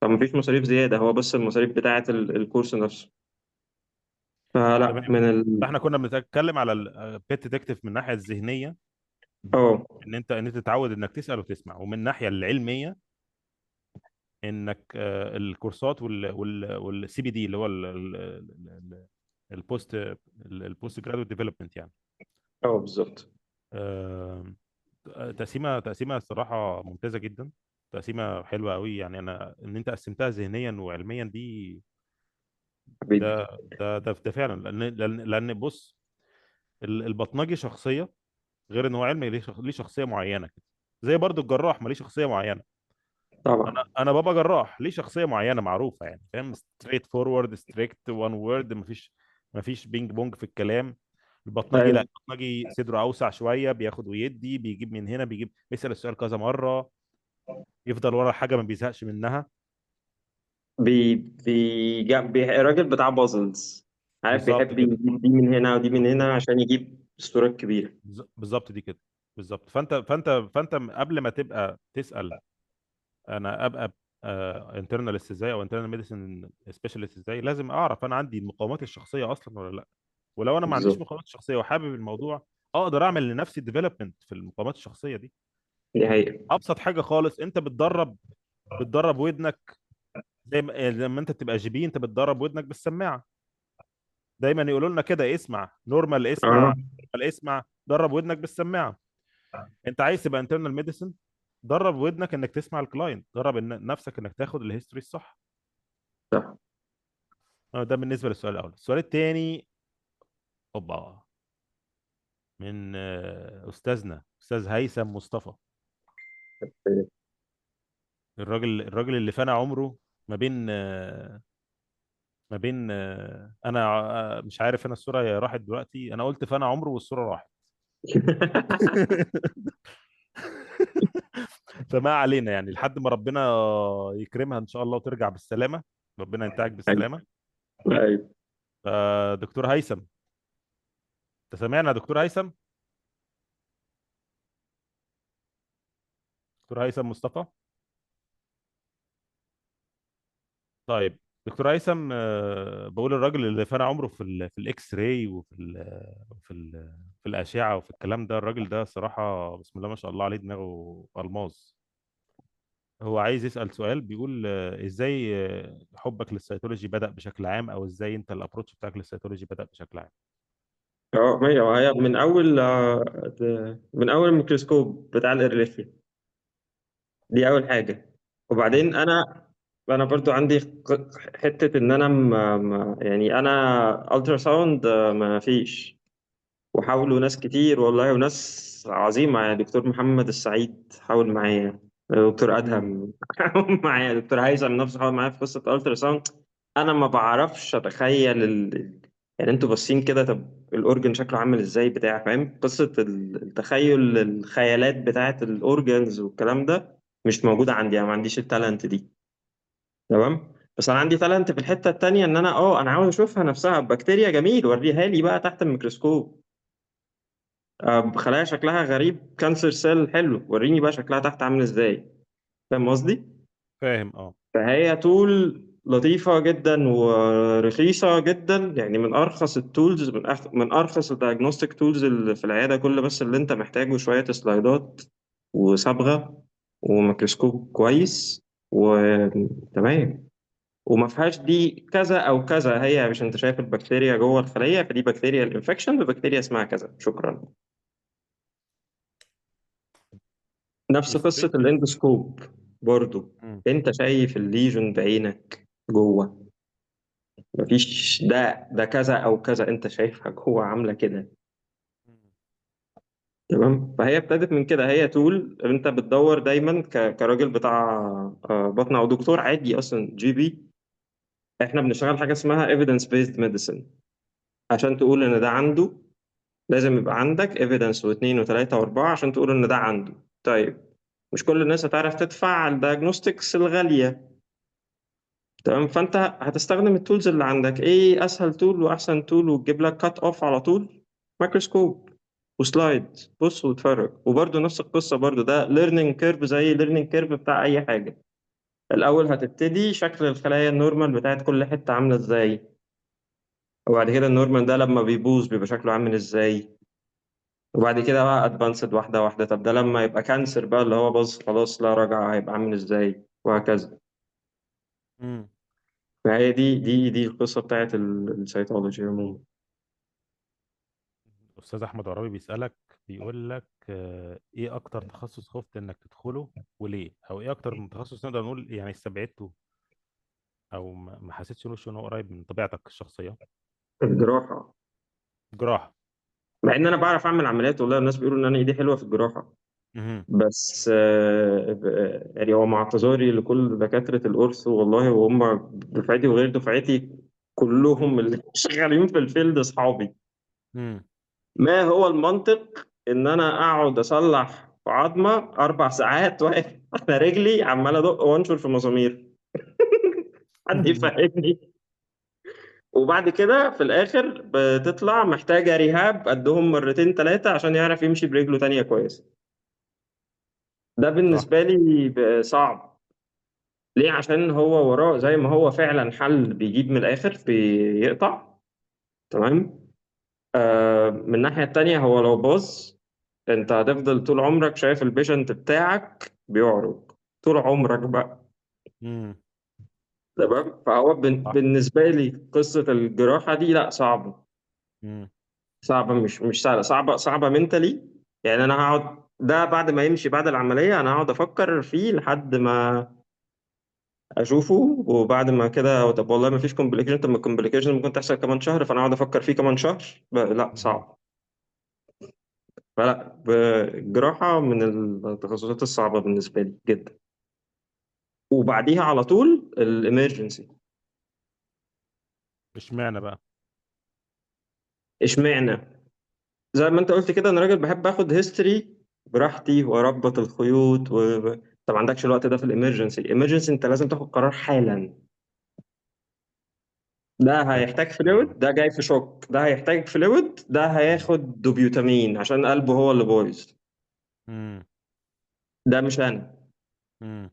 A: فمفيش مصاريف زياده، هو بس المصاريف بتاعه الكورس نفسه. فلا
B: تمام.
A: من
B: فاحنا كنا بنتكلم على البيت ديتكتيف من الناحيه الذهنيه،
A: اه
B: ان انت تتعود انك تسال وتسمع، ومن الناحيه العلميه انك الكورسات والسي بي دي اللي هو البوست البوست جرادويت ديفلوبمنت يعني.
A: بالظبط.
B: آه، تقسيمه الصراحه ممتازه جدا. تقسيمه حلوه قوي يعني. انا ان انت قسمتها ذهنيا وعلميا دي،
A: حبيبي.
B: ده فعلا، لان بص، البطنجي شخصيه، غير ان هو علمي، ليه شخصيه معينه كده. زي برضو الجراح ما ليه شخصيه معينه.
A: طبعا.
B: انا بابا جراح ليه شخصيه معينه معروفه يعني، فاهم؟ ستريت فورورد، ستريكت، وان وورد، مفيش بينج بونج في الكلام. البطنجي لا،
A: ايوه.
B: البطنجي صدره اوسع شويه، بياخد ويدي، بيجيب من هنا، بيسال السؤال كذا مره، يفضل ورا الحاجه ما بيزهقش منها.
A: الراجل بتاع بازلز، عارف،
B: بالظبط
A: بيحب
B: كده.
A: يجيب دي من هنا ودي من هنا عشان يجيب الصورة الكبيرة.
B: بالظبط دي كده. بالظبط. فانت قبل ما تبقى تسال انا ابقى انترنالست ازاي او انترنال ميديسن سبيشالست ازاي، لازم اعرف انا عندي المقومات الشخصيه اصلا ولا لا. ولو انا ما عنديش
A: بالظبط.
B: مقومات شخصيه وحابب الموضوع، اقدر اعمل لنفسي ديفلوبمنت في المقومات الشخصيه دي.
A: دي حقيقة.
B: ابسط حاجه خالص، انت بتدرب ودنك. لما انت تبقى جي بي، انت بتدرب ودنك بالسماعه. دايما يقولوا لنا كده، اسمع نورمال، اسمع
A: اه
B: نورمال، اسمع، درب ودنك بالسماعه. انت عايز تبقى انترنال ميديسن، درب ودنك انك تسمع الكلاينت، درب نفسك انك تاخد الهيستوري الصح.
A: صح.
B: ده بالنسبه للسؤال الاول. السؤال الثاني، اوبا، من استاذنا استاذ هيثم مصطفى. الراجل اللي فنى عمره ما بين انا مش عارف، انا الصوره راحت دلوقتي، انا قلت فنى عمره والصوره راحت. فما علينا يعني، لحد ما ربنا يكرمها ان شاء الله وترجع بالسلامه، ربنا ينتهك
A: ايوه.
B: بالسلامه.
A: ايوه.
B: دكتور هيثم، انت سامعنا يا دكتور هيثم؟ دكتور هيثم مصطفى. طيب. دكتور هيثم، بقول الراجل اللي فارق عمره في الاكس راي في الاشعه وفي الكلام ده، الراجل ده صراحه بسم الله ما شاء الله عليه دماغه الماظ. هو عايز يسال سؤال، بيقول ازاي حبك للسيتولوجي بدا بشكل عام، او ازاي انت الابروتش بتاعك للسيتولوجي بدا بشكل عام.
A: اه، ما هي من اول الميكروسكوب بتاع الإرليفي، دي اول حاجه.
B: مم.
A: وبعدين انا برضو عندي حته ان انا يعني انا الترا ساوند ما فيش. وحاولوا ناس كتير والله، وناس عظيمه يعني دكتور محمد السعيد حاول معايا، دكتور
B: مم.
A: ادهم حاول معايا، دكتور هيثم نفسه حاول معايا في قصه الترا ساوند. انا ما بعرفش اتخيل يعني انتوا باصين كده، طب الاورجن شكله عامل ازاي بتاع، فاهم قصه التخيل، الخيالات بتاعت الاورجنز والكلام ده مش موجوده عندي. انا ما عنديش التالنت دي. تمام. بس انا عندي تالنت في الحته التانيه، ان انا عاوز اشوفها نفسها بكتيريا، جميل وريها لي بقى تحت الميكروسكوب. بخلايا شكلها غريب، كانسر سيل حلو، وريني بقى شكلها تحت عامل ازاي. فاهم قصدي؟
B: فاهم، اه.
A: فهي تول لطيفة جدا ورخيصة جدا، يعني من أرخص التولز، من أرخص الدايجنوستيك تولز اللي في العيادة. كل بس اللي أنت محتاجه شوية سلايدات وصبغة وميكروسكوب كويس وتمام. وما فيهاش دي كذا أو كذا، هي مش أنت شايف البكتيريا جوه الخلية، فدي بكتيريا الانفكشن ببكتيريا اسمها كذا، شكرا. نفس قصة
B: والسبيكتر.
A: الاندوسكوب برضو.
B: مم.
A: أنت شايف الليجن بعينك جوه، مفيش ده كذا او كذا، انت شايفها جوه عامله كده.
B: مم.
A: تمام. فهي ابتدت من كده، هي تول انت بتدور دايما كراجل بتاع بطن او دكتور عادي اصلا جي بي. احنا بنشتغل حاجه اسمها evidence based medicine. عشان تقول ان ده عنده لازم يبقى عندك evidence واثنين وثلاثه واربعه عشان تقول ان ده عنده. طيب، مش كل الناس هتعرف تدفع الدايجنوستكس الغاليه. تمام. فانت هتستخدم التولز اللي عندك. ايه اسهل تول واحسن تول وتجيب لك كات اوف على طول؟ مايكروسكوب وسلايد، بص واتفرج. وبرده نفس القصه، برده ده ليرنينج كيرف زي ليرنينج كيرف بتاع اي حاجه. الاول هتبتدي شكل الخلايا النورمال بتاعت كل حته عامله ازاي، وبعد كده النورمال ده لما بيبوظ بيبقى شكله عامل ازاي، وبعد كده بقى ادفانسد واحده واحده. طب ده لما يبقى كانسر بقى اللي هو باظ خلاص لا رجعه هيبقى عامل ازاي، وهكذا.
B: مم.
A: فهي دي القصه بتاعت السيتولوجي عموما.
B: استاذ احمد عرابي بيسالك، بيقول لك ايه اكتر تخصص خفت انك تدخله وليه، او ايه اكتر من تخصص نقدر نقول يعني استبعدته، او ما حسيتش له انه قريب من طبيعتك الشخصيه.
A: الجراحه.
B: جراحه.
A: مع ان انا بعرف اعمل عمليات والله، الناس بيقولوا ان انا ايدي حلوه في الجراحه.
B: مهم.
A: بس يعني هو مع اعتذاري لكل دكاتره الاورثو والله، وهم دفعتي وغير دفعتي كلهم اللي شغالين في الفيلد اصحابي.
B: مم.
A: ما هو المنطق ان انا اقعد اصلح في عظمه 4 ساعات واقف على رجلي عمال ادق وانشر في مسامير؟ حد يفهمني. وبعد كده في الاخر بتطلع محتاجه ريهاب قدهم مرتين ثلاثه عشان يعرف يمشي برجله تانية كويس. ده
B: صح.
A: بالنسبة لي صعب. ليه؟ عشان هو وراه زي ما هو فعلا حل بيجيب من الآخر بيقطع. تمام. من الناحية التانية هو لو باظ انت هتفضل طول عمرك شايف البيشنت بتاعك بيعرج طول عمرك بقى.
B: مم.
A: تمام. فهو
B: صح.
A: بالنسبة لي قصة الجراحة دي لا صعبة.
B: مم.
A: صعبة، مش سهلة، صعبة منتلي. يعني انا هقعد ده بعد ما يمشي بعد العملية انا هقعد افكر فيه لحد ما اشوفه. وبعد ما كده طب والله ما فيش كومبليكيشن، طب ما الكومبليكيشن ممكن تحصل كمان شهر، فانا اقعد افكر فيه كمان شهر. لا
B: مهم.
A: صعب. فلا، الجراحة من التخصصات الصعبة بالنسبة لي جدا. وبعديها على طول الامرجنسي.
B: اشمعنى بقى؟
A: اشمعنى؟ زي ما انت قلت كده انا راجل بحب اخد هيستوري براحتي واربط الخيوط طب ما عندكش الوقت ده في الامرجنسي. الامرجنسي انت لازم تاخد قرار حالا. ده هيحتاج فلويد، ده جاي في شوك، ده هيحتاج فلويد، ده هياخد دوبيوتامين عشان قلبه هو اللي بايظ.
B: مم.
A: ده مش انا.
B: مم.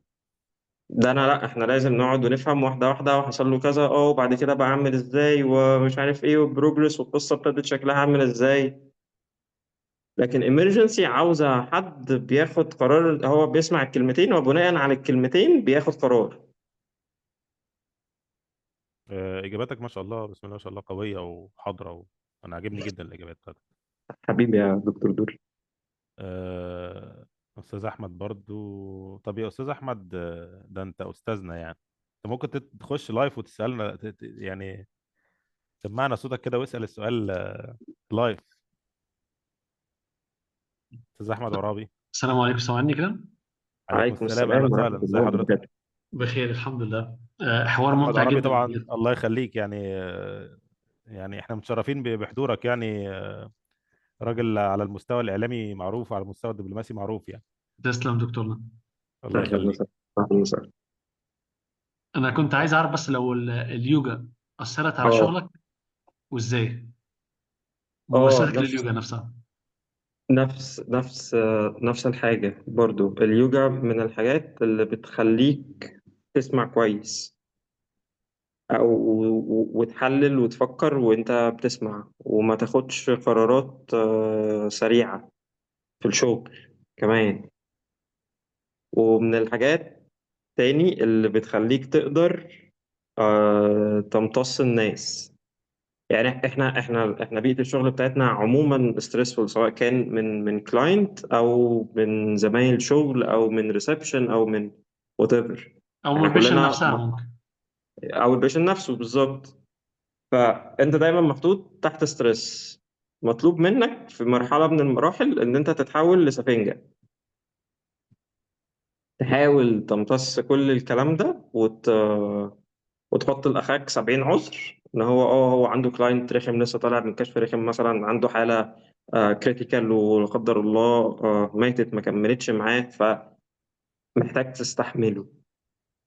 A: ده انا لا، احنا لازم نقعد ونفهم واحده واحده، وحصل له كذا وبعد كده بقى اعمل ازاي ومش عارف ايه وبروجرس والقصه ابتدت شكلها عامل ازاي. لكن emergency عاوزه حد بياخد قرار، هو بيسمع الكلمتين وبناء على الكلمتين بياخد قرار.
B: اجاباتك ما شاء الله، بسم الله ما شاء الله، قويه وحاضره انا عاجبني جدا الاجابات بتاعتك.
A: حبيبي يا دكتور دول.
B: آه، استاذ احمد برضو. طب يا استاذ احمد، ده انت استاذنا يعني، انت ممكن تخش لايف وتسالنا يعني سمعنا صوتك كده واسال السؤال لايف. استاذ احمد عرابي.
C: السلام عليكم، سامعني كده؟
B: عليكم
A: عليكم
B: السلام، اهلا
A: السلام ورحمه
B: وسهلا، ازي
A: الله
B: حضرتك؟
A: وبركاته.
C: بخير الحمد لله. حوار
B: احمد
C: ممتع
B: عرابي
C: جدا
B: طبعا،
C: بجد.
B: الله يخليك يعني، يعني احنا متشرفين بحضورك يعني، راجل على المستوى الاعلامي معروف وعلى المستوى الدبلوماسي معروف يعني.
C: تسلم دكتورنا.
B: الله
A: اهلا
B: يخليك.
A: وسهلا. اهلا وسهلا.
C: انا كنت عايز اعرف بس لو اليوجا اثرت على
A: اه
C: شغلك وازاي،
A: اه
C: ممارستك
A: نفس
C: لليوجا نفسها.
A: نفس الحاجه برضو، اليوجا من الحاجات اللي بتخليك تسمع كويس، أو وتحلل وتفكر وأنت بتسمع، وما تاخدش قرارات سريعة في الشغل كمان. ومن الحاجات تاني اللي بتخليك تقدر تمتص الناس. يعني احنا بيئة الشغل بتاعتنا عموما ستريسفول، سواء كان من كلاينت او من زمايل شغل او من ريسبشن او من وات ايفر.
C: او من
A: احنا
C: البيشن
A: كلنا
C: نفسها ممكن.
A: او البيشن نفسه بالظبط. فانت دايما محطوط تحت ستريس، مطلوب منك في مرحلة من المراحل ان انت تتحول لسفنجة، تحاول تمتص كل الكلام ده وتحط لاخاك 70 عذر ان هو عنده كلاينت رخم لسه طالع من كشف رخم، مثلا عنده حالة كريتيكال ولا قدر الله ماتت ما كملتش معاه، فمحتاج تستحمله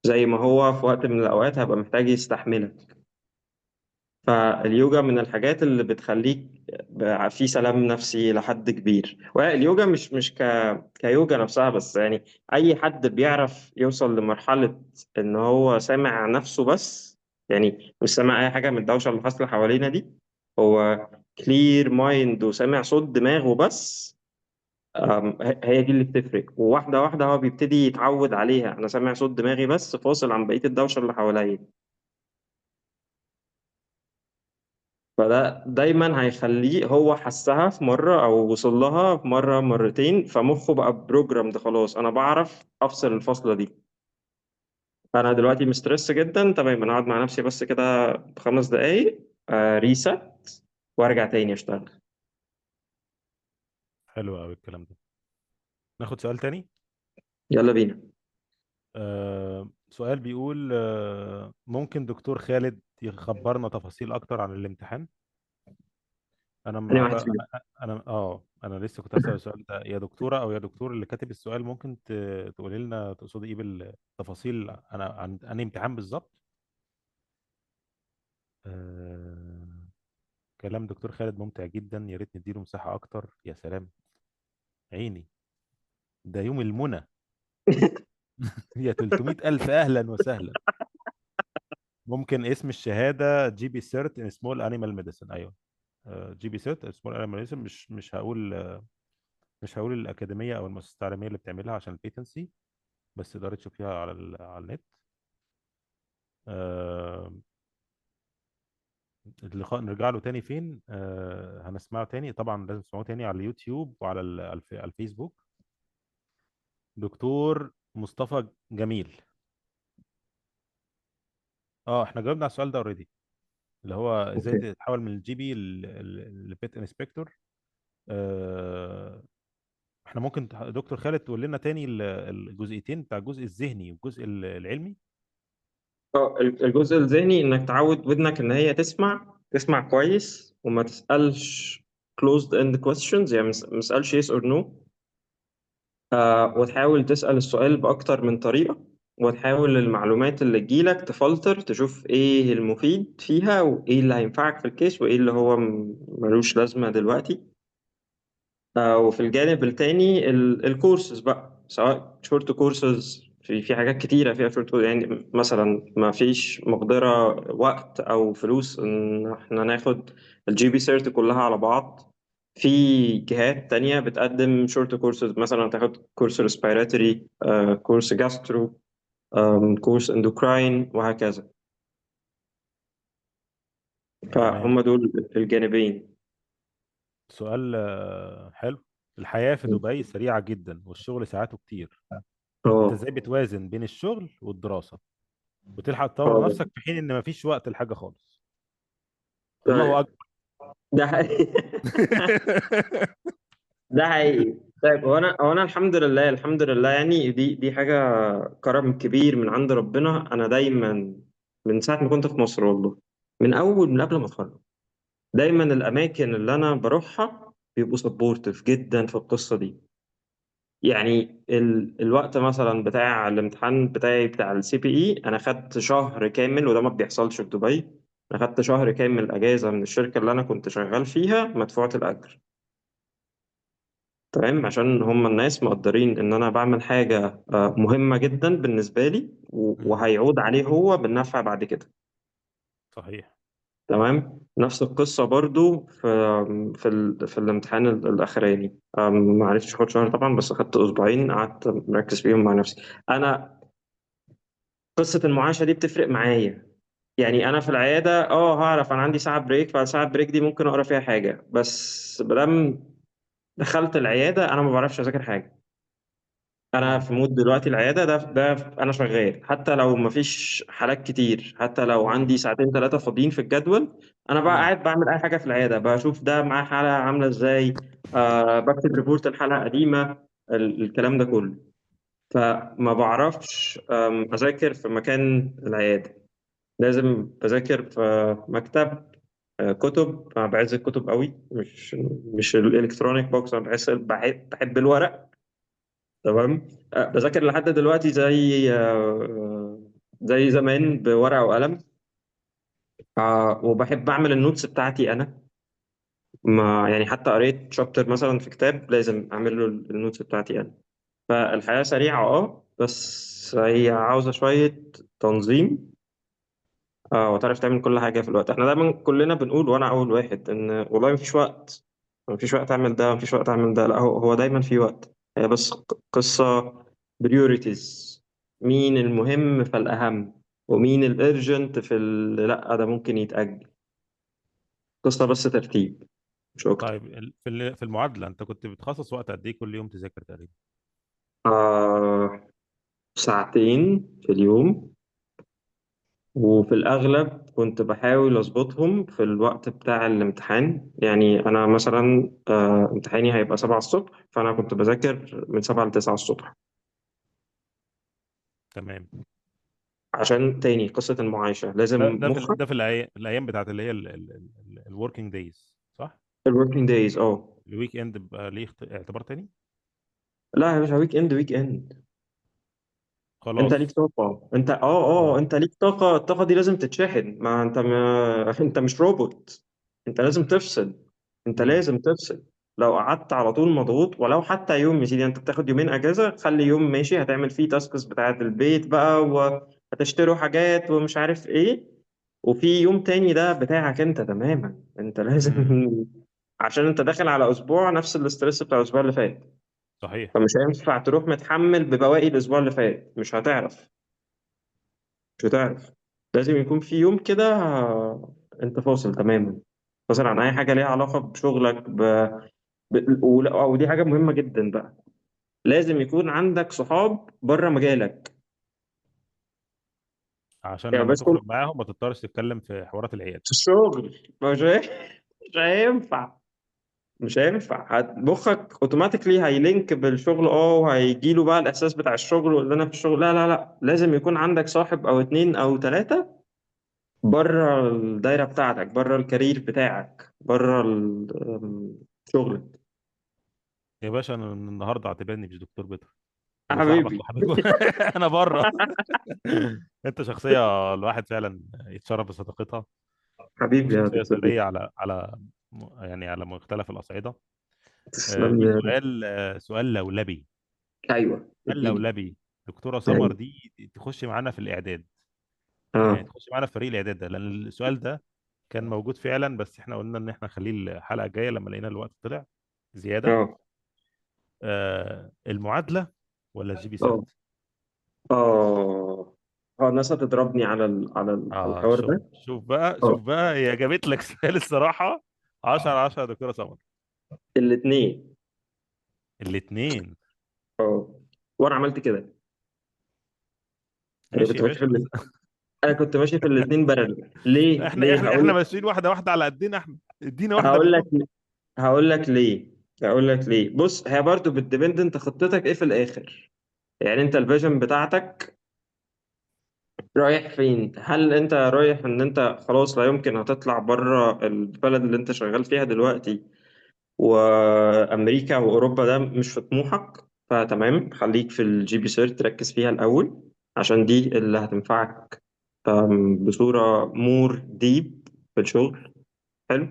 A: زي ما هو في وقت من الاوقات هيبقى محتاج يستحملك. فاليوجا من الحاجات اللي بتخليك في سلام نفسي لحد كبير. واليوجا مش كيوجا نفسها بس، يعني أي حد بيعرف يوصل لمرحلة إن هو سامع نفسه بس، يعني مش سامع أي حاجة من الدوشة اللي حاصلة حوالينا دي، هو كلير مايند وسامع صوت دماغه بس. هي دي اللي بتفرق، وواحدة واحدة هو بيبتدي يتعود عليها، أنا سامع صوت دماغي بس فاصل عن بقية الدوشة اللي حواليا. فده دايما هيخليه هو حسها في مرة أو وصل لها في مرة مرتين، فمخه بقى بروجرام، ده خلاص أنا بعرف أفصل الفصلة دي. أنا دلوقتي مسترس جدا، تمام أنا أقعد مع نفسي بس كده ب5 دقايق، ريست، وأرجع تاني أشتغل.
B: حلو قوي الكلام ده. ناخد سؤال تاني.
A: يلا بينا.
B: سؤال بيقول ممكن دكتور خالد يخبرنا تفاصيل اكتر عن الامتحان؟ انا
A: أنا
B: معت...
A: واحد
B: انا
A: فيهم.
B: انا لسه كنت هسأل السؤال ده، يا دكتورة او يا دكتور اللي كاتب السؤال، ممكن تقولي لنا تقصدي ايه بالتفاصيل عن امتحان بالظبط؟ آه... كلام دكتور خالد ممتع جدا، يا ريت نديله مساحة اكتر، يا سلام، عيني، ده يوم المنى. يا 300 الف اهلا وسهلا. ممكن اسم الشهادة جي بي سيرت ان سمول انيمال ميديسن؟ ايوه، جي بي سيرت سمول انيمال ميديسن، مش هقول الاكاديميه او المؤسسه التعليميه اللي بتعملها عشان البيتنسي، بس تقدري تشوفيها على النت. آه، اللقاء نرجع له تاني فين؟ هنسمعه تاني طبعا، لازم تسمعوه تاني على اليوتيوب وعلى الفيسبوك. دكتور مصطفى جميل. اه احنا جاوبنا على السؤال ده اوريدي، اللي هو ازاي
A: أوكي.
B: تتحول من الجي بي للبيت انسبكتور. احنا ممكن دكتور خالد تقول لنا تاني الجزئيتين بتاع الجزء الذهني والجزء العلمي؟
A: الجزء الذهني إنك تعود ودنك إن هي تسمع كويس وما تسألش closed end questions، يعني ما تسألش yes or no. وتحاول تسأل السؤال بأكتر من طريقة، وتحاول المعلومات اللي تجيلك تفلتر تشوف ايه المفيد فيها وايه اللي هينفعك في الكيس وايه اللي هو ملوش لازمة دلوقتي. وفي الجانب التاني الكورسز بقى، سواء شورت كورسز في حاجات كتيرة فيها شورت كود، يعني مثلا ما فيش مقدرة وقت أو فلوس إن إحنا ناخد الجي بي سيرت كلها على بعض. في جهات تانية بتقدم شورت كورسز، مثلا تاخد كورس ريسبيراتوري، كورس جاسترو، كورس اندوكراين، وهكذا.
B: تمام.
A: فهم دول الجانبين.
B: سؤال حلو. الحياة في دبي سريعة جدا والشغل ساعاته كتير، انت
A: اه.
B: ازاي بتوازن بين الشغل والدراسة وتلحق تطور
A: اه.
B: نفسك في حين ان مفيش وقت لحاجة خالص؟ الله
A: طيب.
B: اكبر.
A: ده حقيقي. ده حقيقي. طيب، هو انا الحمد لله، الحمد لله، يعني دي حاجه كرم كبير من عند ربنا. انا دايما من ساعه ما كنت في مصر، والله من قبل ما اتخرج، دايما الاماكن اللي انا بروحها بيبقوا سبورتيف جدا في القصه دي. يعني الوقت مثلا بتاع الامتحان بتاعي بتاع السي بي اي، انا خدت شهر كامل، وده ما بيحصلش في دبي. انا خدت شهر كامل اجازه من الشركه اللي انا كنت شغال فيها مدفوعه الاجر. تمام، عشان هم الناس مقدرين ان انا بعمل حاجة مهمة جدا بالنسبة لي،
B: مم.
A: وهيعود عليه هو بالنفع بعد كده.
B: صحيح.
A: تمام، نفس القصة برضو في الامتحان الأخراني. ما عرفتش اخد شهر طبعا، بس اخدت أسبوعين قعدت مركز فيهم مع نفسي. أنا قصة المعاشة دي بتفرق معايا. يعني أنا في العيادة هعرف أنا عندي ساعة بريك، فالساعة ساعة بريك دي ممكن أقرأ فيها حاجة، بس بدم دخلت العيادة أنا ما بعرفش أذاكر حاجة. انا
B: مم.
A: في مود دلوقتي العياده، ده انا شغال، حتى لو مفيش حالات كتير، حتى لو
B: مم.
A: عندي ساعتين ثلاثه فاضيين في الجدول، انا بقى
B: مم.
A: قاعد بعمل اي حاجه في العياده، بشوف ده معاه حاله عامله ازاي، بكتب ريبورت الحاله قديمه، الكلام ده كله. فما بعرفش اذاكر في مكان العياده، لازم بذاكر في مكتب، كتب. انا بعز الكتب قوي، مش الالكترونيك بوكس، انا بحب الورق. تمام. بذاكر لحد دلوقتي زي زمان بورقة وقلم. وبحب أعمل النوتس بتاعتي أنا. ما يعني حتى قريت شابتر مثلا في كتاب، لازم أعمل له النوتس بتاعتي أنا. فالحياة سريعة، بس هي عاوزة شوية تنظيم. وتعرف تعمل كل حاجة في الوقت. احنا دايما كلنا بنقول، وانا اول واحد، ان والله مفيش وقت، مفيش وقت اعمل ده، مفيش وقت اعمل ده. لا، هو دايما في وقت. هي بس قصة بريوريتيز. مين المهم فالأهم، ومين الارجنت لا ده ممكن يتأجل. قصة بس ترتيب، مش اكتر.
B: طيب في المعادلة انت كنت بتخصص وقت قد ايه كل يوم تذاكر تقريبا؟
A: آه ساعتين في اليوم، وفي الأغلب كنت بحاول أظبطهم في الوقت بتاع الامتحان. يعني أنا مثلا امتحاني هيبقى 7 الصبح، فأنا كنت بذاكر من 7 ل9 الصبح.
B: تمام.
A: عشان تاني قصة المعايشة لازم مخك.
B: ده في الايام بتاعت اللي هي الوركينج دايز، صح؟
A: الوركينج دايز.
B: الويك اند بيبقى ليه اعتبار تاني.
A: لا يا باشا، ويك إند ويك إند. انت ليك
B: خلاص.
A: طاقة، انت
B: اه.
A: انت ليك طاقة. الطاقة دي لازم تتشحن، ما انت ما انت مش روبوت. انت لازم تفصل. انت
B: امم.
A: لازم تفصل. لو قعدت على طول مضغوط، ولو حتى يوم يا سيدي، انت بتاخد يومين اجازة، خلي يوم ماشي هتعمل فيه تاسكس بتاعت البيت بقى، وهتشتروا حاجات ومش عارف ايه. وفي يوم تاني ده بتاعك انت تماما، انت لازم
B: امم.
A: عشان انت داخل على اسبوع نفس الاسترس بتاع الاسبوع اللي فات.
B: صحيح.
A: فمش هينفع تروح متحمل ببواقي الاسبوع اللي فات، مش هتعرف. لازم يكون في يوم كده انت فاصل تماما، فاصل عن اي حاجه ليها علاقه بشغلك ودي حاجه مهمه جدا بقى. لازم يكون عندك صحاب بره مجالك.
B: عشان
A: يعني
B: لما
A: بس
B: تخرج معاهم ما تضطرش تتكلم في حوارات العيادة.
A: في الشغل مش هينفع. مش هينفع. مخك اوتوماتيكلي هيلينك بالشغل، وهيجي له بقى الاحساس بتاع الشغل، واللي انا في الشغل. لا لا لا، لازم يكون عندك صاحب او اتنين او تلاتة بره الدايرة بتاعتك، بره الكارير بتاعك، بره شغلك.
B: يا باشا انا من النهارده اعتبرني مش دكتور بيطري، وصاحبك
A: حبيبي.
B: صاحبك. انا بره. انت شخصيه الواحد فعلا يتشرف بصداقتها،
A: حبيبي يا
B: وشخصيه
A: دكتور
B: سريه
A: بيتر.
B: يعني على مختلف الاصعده.
A: تسلم لي
B: في
A: يا دكتور.
B: سؤال لولبي.
A: ايوه،
B: سؤال
A: اديني.
B: لولبي. دكتوره سمر
A: يعني
B: دي تخش معانا في الاعداد، يعني
A: اه
B: تخش معانا في فريق الاعداد ده، لان السؤال ده كان موجود فعلا، بس احنا قلنا ان احنا نخليه الحلقه الجايه لما لقينا الوقت طلع زياده.
A: اه
B: المعادله ولا الجي بي
A: اه
B: سيرت؟
A: الناس هتضربني على
B: اه،
A: الحوار
B: شوف
A: ده.
B: شوف بقى،
A: اه
B: شوف بقى، هي جابت لك سؤال الصراحه 10 على 10 يا دكتوره سمر.
A: الاثنين.
B: الاثنين.
A: اه وانا عملت كده، يعني
B: ماشي
A: كنت
B: يا
A: ماشي في
B: باشا، بس
A: انا كنت ماشي في الاثنين بارل. ليه
B: احنا
A: ليه
B: احنا
A: هقول
B: احنا
A: لك.
B: ماشيين واحده واحده على قدنا احنا، ادينا واحده
A: هقول لك
B: منهم.
A: هقول لك ليه هقول لك ليه. بص، هي برضو بتديبند انت خطتك ايه في الاخر. يعني انت الفيجن بتاعتك رايح فين؟ هل انت رايح ان انت خلاص لا يمكن هتطلع بره البلد اللي انت شغال فيها دلوقتي، وامريكا واوروبا ده مش في طموحك؟ فتمام، خليك في الجي بي سيرت، تركز فيها الاول عشان دي اللي هتنفعك بصورة مور ديب في الشغل. حلو.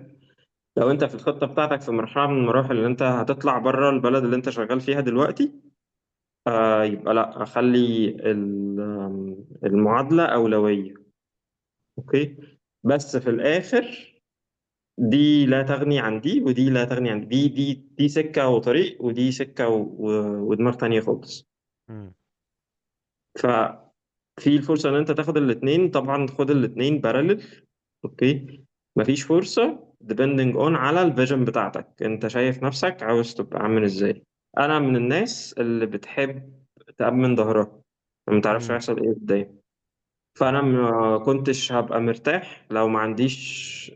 A: لو انت في الخطة بتاعتك في مرحلة من المراحل اللي انت هتطلع بره البلد اللي انت شغال فيها دلوقتي، يبقى لا، اخلي المعادلة أولوية. اوكي. بس في الاخر دي لا تغني عن دي، ودي لا تغني عن دي سكة وطريق، ودي سكة ودماغ تانية خالص.
B: مم.
A: ففي الفرصة ان انت تاخد الاتنين، طبعا خد الاتنين بارلل. اوكي. مفيش فرصة depending on على الفيجن بتاعتك، انت شايف نفسك عاوز تبقى عامل ازاي. انا من الناس اللي بتحب تأمن ظهرها، ما تعرفش
B: مم.
A: هيحصل ايه قدام.
B: صح.
A: فانا ما كنتش هبقى مرتاح لو ما عنديش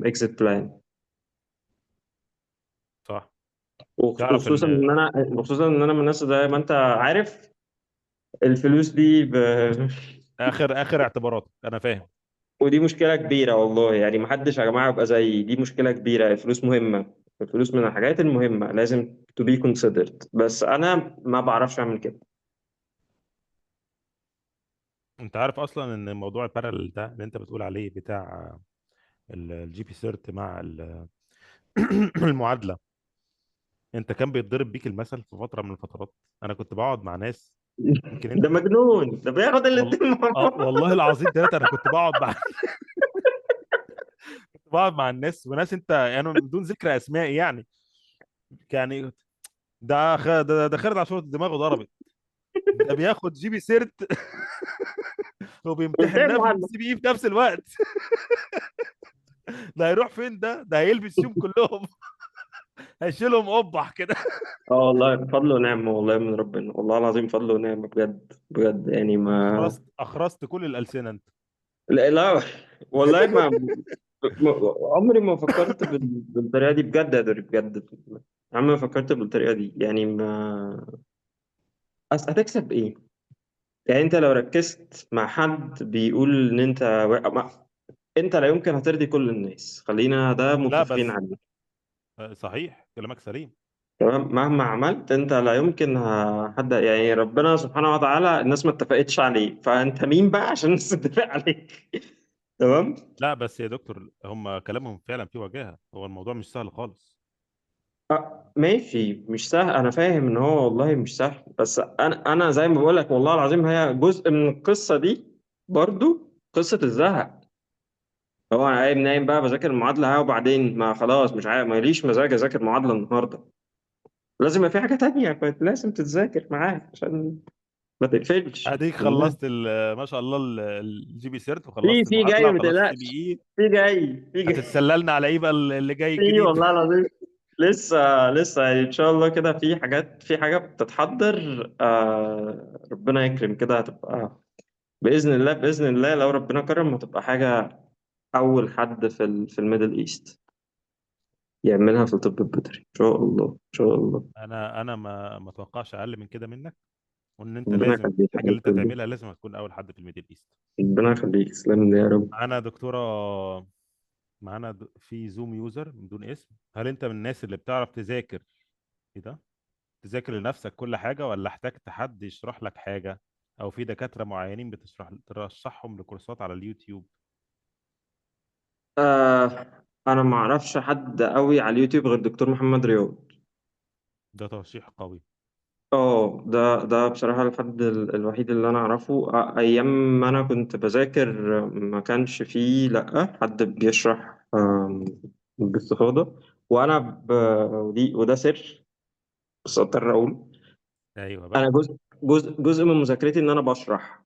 A: اكزيت بلان.
B: صح. تعرف
A: وخصوصا
B: ان
A: ان انا من الناس زي ما انت عارف، الفلوس دي
B: اخر اعتباراتك انا فاهم.
A: ودي مشكلة كبيرة والله. يعني محدش يا جماعة يبقى زيي، دي مشكلة كبيرة. الفلوس مهمة، الفلوس من الحاجات المهمة، لازم to be considered، بس أنا ما بعرفش أعمل كده.
B: انت عارف اصلا ان موضوع البارallel ده اللي انت بتقول عليه بتاع الجي بي سيرت مع المعادله، انت كان بيتضرب بيك المثل في فتره من الفترات. انا كنت بقعد مع ناس، يمكن
A: ده
B: انت
A: مجنون، ده بياخد
B: والله،
A: الاتنين مع بعض.
B: والله العظيم ثلاثه، انا كنت بقعد مع كنت بقعد مع الناس وناس، انت يعني بدون ذكر اسماء يعني، يعني ده خالد عاشور دماغه ضربت، ده بياخد جي بي سيرت وبيمتحن
A: قلت
B: نفس
A: معلم.
B: السي بي اي في نفس الوقت. ده هيروح فين؟ ده هيلبس يوم كلهم. هيشيلهم قبح كده.
A: اه والله فضل ونعمة، والله من ربنا، والله العظيم فضل ونعمة بجد بجد. يعني ما
B: اخرست كل الالسنه انت.
A: لا لا، والله عمري ما فكرت بالطريقة دي بجد يا دوري، بجد. عمري ما فكرت بالطريقة دي. يعني ما هتكسب ايه؟ يعني انت لو ركزت مع حد بيقول ان انت انت لا يمكن هترضي كل الناس، خلينا ده
B: لا
A: متفقين
B: بس
A: عليه.
B: صحيح كلامك سليم.
A: تمام. مهما عملت انت لا يمكن حد، يعني ربنا سبحانه وتعالى الناس ما اتفقتش عليه، فانت مين بقى عشان الناس تتفق عليك؟ تمام.
B: لا بس يا دكتور، هم كلامهم فعلا فيه وجاهه، هو الموضوع مش سهل خالص.
A: ماشي، مش سهل، انا فاهم ان هو والله مش سهل، بس انا زي ما بقول لك والله العظيم هي جزء من القصة دي. برضو قصة الزهق. هو انا قايم نايم بقى بذاكر المعادله، ها وبعدين ما خلاص مش عارف، ماليش مزاج اذاكر معادله النهارده. لازم يبقى في حاجه تانية كانت لازم تتذاكر معاه عشان ما تقفلش.
B: اديك خلصت ما شاء الله الجي بي سيرت،
A: في
B: وخلصت
A: في
B: المعادله،
A: جاي، ما
B: وخلصت السي بي
A: تقلقش.
B: اي.
A: في جاي في جاي
B: هتتسللنا على ايه بقى اللي جاي
A: في
B: الجديد؟
A: والله العظيم. لسه يعني ان شاء الله كده في حاجات، في حاجه بتتحضر. ربنا يكرم كده، هتبقى باذن الله، باذن الله لو ربنا كرم هتبقى حاجه اول حد في الميدل ايست يعملها في الطب البيطري، ان شاء الله ان شاء الله.
B: انا ما اتوقعش اقل من كده منك، وان انت
A: ربنا
B: لازم
A: يخليك يا
B: الحاجه اللي انت
A: دكتور.
B: تعملها لازم هتكون اول حد في الميدل ايست.
A: ربنا يخليك، تسلم لي يا رب.
B: معانا دكتوره، معانا في زوم يوزر من دون اسم، هل انت من الناس اللي بتعرف تذاكر كده، تذاكر لنفسك كل حاجه، ولا احتجت حد يشرح لك حاجه، او في دكاتره معينين ترشحهم لكورسات على اليوتيوب؟
A: انا ما اعرفش حد قوي على اليوتيوب غير دكتور محمد رياض.
B: ده ترشيح قوي.
A: ده بصراحة الحد الوحيد اللي أنا أعرفه. أيام ما أنا كنت بذاكر ما كانش فيه لأ حد بيشرح باستفاضة. وأنا وده سر بس أضطر أقول.
B: ايوه
A: أنا
B: بقى.
A: جزء من مذاكرتي إن أنا بشرح،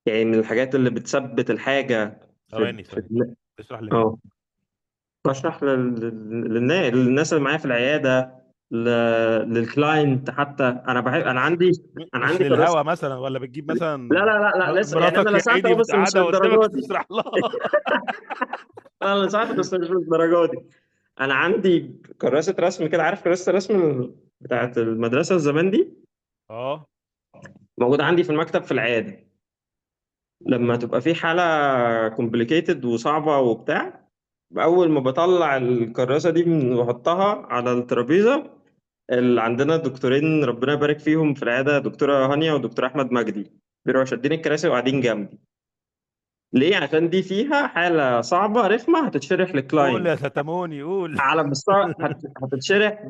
A: يعني من الحاجات اللي بتثبت الحاجة
B: ثواني
A: في
B: ثواني،
A: دماغي.
B: تشرح لمين؟
A: اه بشرح للناس اللي معايا في العيادة، للكلاينت حتى. أنا بحب، أنا
B: مش
A: عندي
B: للهوا
A: كراسة.
B: مثلا، ولا بتجيب
A: لا
B: مثلا
A: لا لا لا لسه، يعني انا
B: مراتك يا
A: لسعت
B: عيني
A: بس مش
B: قاعده قدامك
A: للدرجه دي.
B: تشرح لها؟
A: انا لسعت بس مش للدرجه دي. انا عندي كراسه رسم كده، عارف كراسه الرسم بتاعت المدرسه زمان دي،
B: اه.
A: موجوده عندي في المكتب في العياده. لما تبقى في حاله كومبليكيتد وصعبه وبتاع، اول ما بطلع الكراسه دي واحطها على الترابيزه، اللي عندنا دكتورين ربنا يبارك فيهم في العياده، دكتوره هانيا ودكتور احمد مجدي، بيروحوا شادين الكراسي وقاعدين جنبي. ليه؟ عشان دي فيها حالة صعبة رخمة هتتشرح
B: قول يا
A: للكلاينت
B: ستاموني قول.
A: على مستوى هتتشرح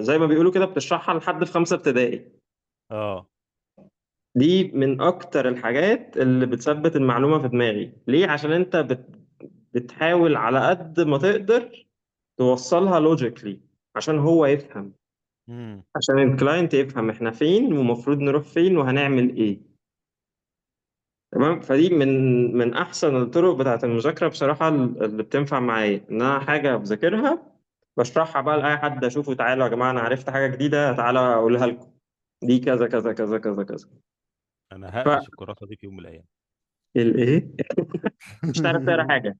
A: زي ما بيقولوا كده بتشرحها لحد في 5 ابتدائي.
B: اه.
A: دي من أكتر الحاجات اللي بتثبت المعلومة في دماغي. ليه؟ عشان أنت بتحاول على قد ما تقدر توصلها لوجيكلي عشان هو يفهم،
B: امم.
A: عشان الكلاينت يفهم احنا فين ومفروض نروح فين وهنعمل ايه. تمام. فدي من احسن الطرق بتاعت المذاكره بصراحه، اللي بتنفع معايا ان انا حاجه بذاكرها بشرحها بقى لاي حد اشوفه، تعالوا يا جماعه انا عرفت حاجه جديده تعالى اقولها لكم، دي كذا كذا كذا كذا كذا.
B: انا
A: ف
B: هقفش الكراسه دي في يوم من الايام.
A: الايه؟ مش تعرف تقرا حاجه،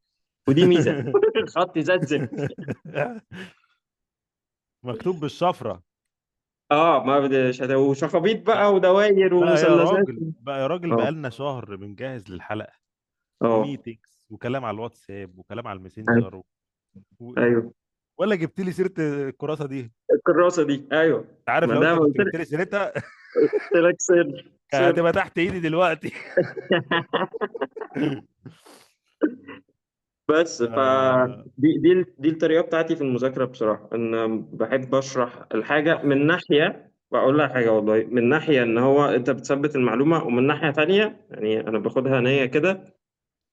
A: ودي ميزه. خط زاد زفت.
B: مكتوب بالشفره.
A: اه ما بدش وشخابيط بقى ودواير
B: بقى يا
A: ومثلثات.
B: راجل، بقى يا راجل،
A: اه
B: بقالنا شهر بنجهز للحلقه،
A: اه
B: وميتينجز وكلام على الواتساب وكلام على
A: ايوه
B: الماسنجر و...
A: ايوه
B: ولا جبت لي سيره الكراسه دي؟ انت
A: الكراسه دي ايوه.
B: عارف
A: ما
B: لو
A: ده
B: انت
A: ما
B: كنت
A: قلت
B: جبت
A: لك،
B: لي سيرتها
A: قلت لك سر
B: كانت
A: سر.
B: هتبقى تحت ايدي دلوقتي.
A: بس
B: آه...
A: دي الطريقه بتاعتي في المذاكره بصراحه، ان بحب اشرح الحاجه من ناحيه، بقول لك حاجه والله، من ناحيه ان هو انت بتثبت المعلومه، ومن ناحيه تانية يعني انا باخدها نيه كده،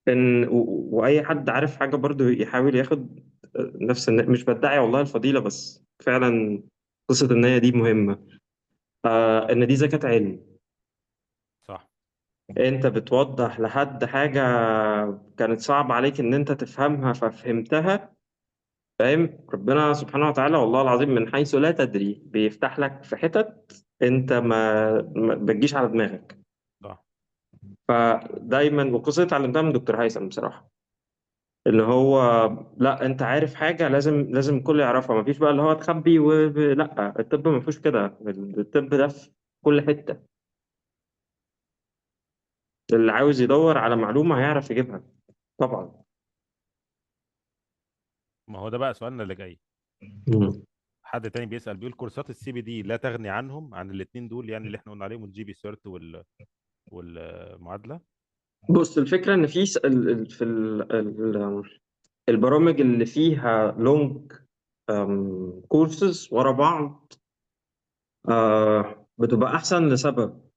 A: ان واي حد عارف حاجه برضو يحاول ياخد نفس مش بدعي والله الفضيله، بس فعلا قصه النيه دي مهمه. ان دي زكاه علم.
B: صح.
A: انت بتوضح لحد حاجه كانت صعب عليك ان انت تفهمها ففهمتها، فاهم؟ ربنا سبحانه وتعالى والله العظيم من حيث لا تدري بيفتح لك في حتت انت ما بتجيش على دماغك.
B: صح.
A: فدايما، وقصة اتعلمتها من دكتور هيثم بصراحة، اللي هو لا انت عارف حاجة لازم الكل يعرفها، مفيش بقى اللي هو تخبي لا الطب ما فيهوش كده. الطب ده في كل حتة، اللي عاوز يدور على معلومة هيعرف يجيبها طبعا.
B: ما هو ده بقى سؤالنا اللي جاي.
A: مم.
B: حد تاني بيسأل بيقول كورسات السي بي دي لا تغني عنهم، عن الاثنين دول يعني اللي احنا قلنا عليهم، الجي بي سيرت والمعادله.
A: بص الفكرة ان في البرامج اللي فيها لونج كورسز ورا بعض بتبقى احسن لسبب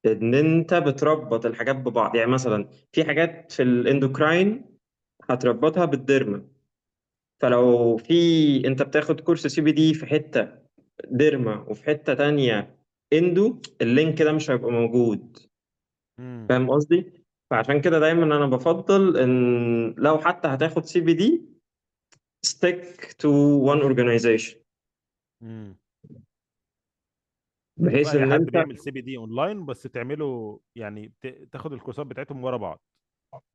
A: ان انت بتربط الحاجات ببعض. يعني مثلا في حاجات في الاندوكراين هتربطها بالديرما، فلو انت بتاخد كورس سي بي دي في حتة ديرما وفي حتة تانية اندو، اللينك ده مش هيبقى موجود.
B: امم.
A: فاهم قصدي؟ فعشان كده دايما انا بفضل ان لو حتى هتاخد سي بي دي stick to one organization،
B: امم. شوف
A: بحيث
B: اي
A: ان
B: حد
A: انت
B: بيعمل سي بي دي اونلاين، بس تعمله يعني تاخد الكورسات بتاعتهم ورا بعض.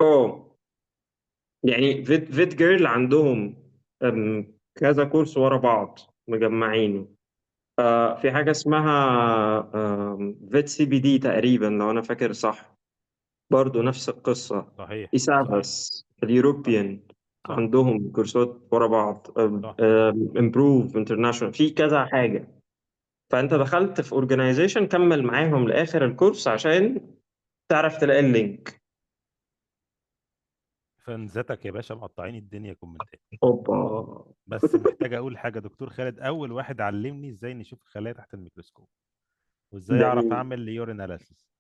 A: اه يعني فيت جيرل عندهم كذا كورس ورا بعض مجمعين. في حاجة اسمها فيت سي بي دي تقريبا لو أنا فاكر صح، برضو نفس القصة.
B: صحيح صحيح.
A: إسافاس
B: صح.
A: اليوروبيان
B: صح.
A: عندهم كورسات ورا بعض.
B: صح.
A: امبروف انترناشونال في كذا حاجة. فأنت دخلت في اورجانيزيشن كمل معاهم لآخر الكورس عشان تعرف تلاقي اللينك.
B: فانزتك يا باشا مقطعين الدنيا كومنتات.
A: اوبا.
B: بس محتاج اقول حاجه، دكتور خالد اول واحد علمني ازاي نشوف الخلايا تحت الميكروسكوب، وازاي
A: ده
B: اعرف
A: مين؟
B: اعمل ليور اناليسيس.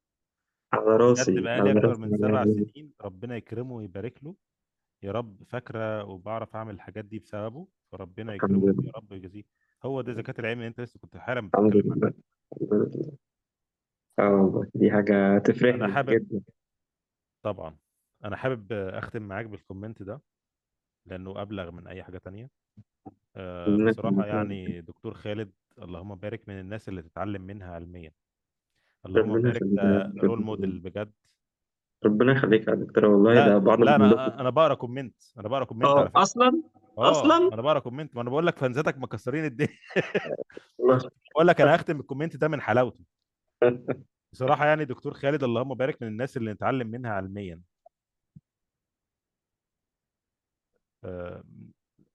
A: على
B: بجد
A: راسي،
B: بقالي
A: على
B: اكتر
A: راسي
B: من 7 سنين، ربنا يكرمه ويبارك له يا رب، فاكره وبعرف اعمل الحاجات دي بسببه، فربنا
A: الحمد
B: يكرمه يا
A: لله.
B: رب ويجزيه. هو ده زكاة العلم اللي انت لسه كنت حالا
A: الحمد
B: بتتكلم عنها.
A: لله. الحمد لله. اه والله دي حاجة
B: انا
A: تفرحني
B: حابب،
A: جدا.
B: طبعا انا حابب اختم معاك بالكومنت ده لانه ابلغ من اي حاجه تانية.
A: ربنا
B: بصراحه
A: يخليك يا رب.
B: يعني دكتور خالد اللهم بارك، من الناس اللي تتعلم منها علميا. اللهم
A: ربنا
B: بارك،
A: يخليك يا
B: ده رول
A: دكتور.
B: موديل بجد.
A: ربنا يخليك يا دكتور، والله ده
B: لا
A: بعض
B: لا،
A: منكم.
B: انا بقرا كومنت، انا بقرا كومنت على
A: اه
B: فكره.
A: اصلا.
B: اه
A: اصلا.
B: انا بقرا كومنت، ما انا بقول لك فانزاتك مكسرين الدنيا.
A: والله.
B: بقول لك انا هختم الكومنت ده من حلاوته. بصراحه يعني دكتور خالد اللهم بارك، من الناس اللي نتعلم منها علميا. آه،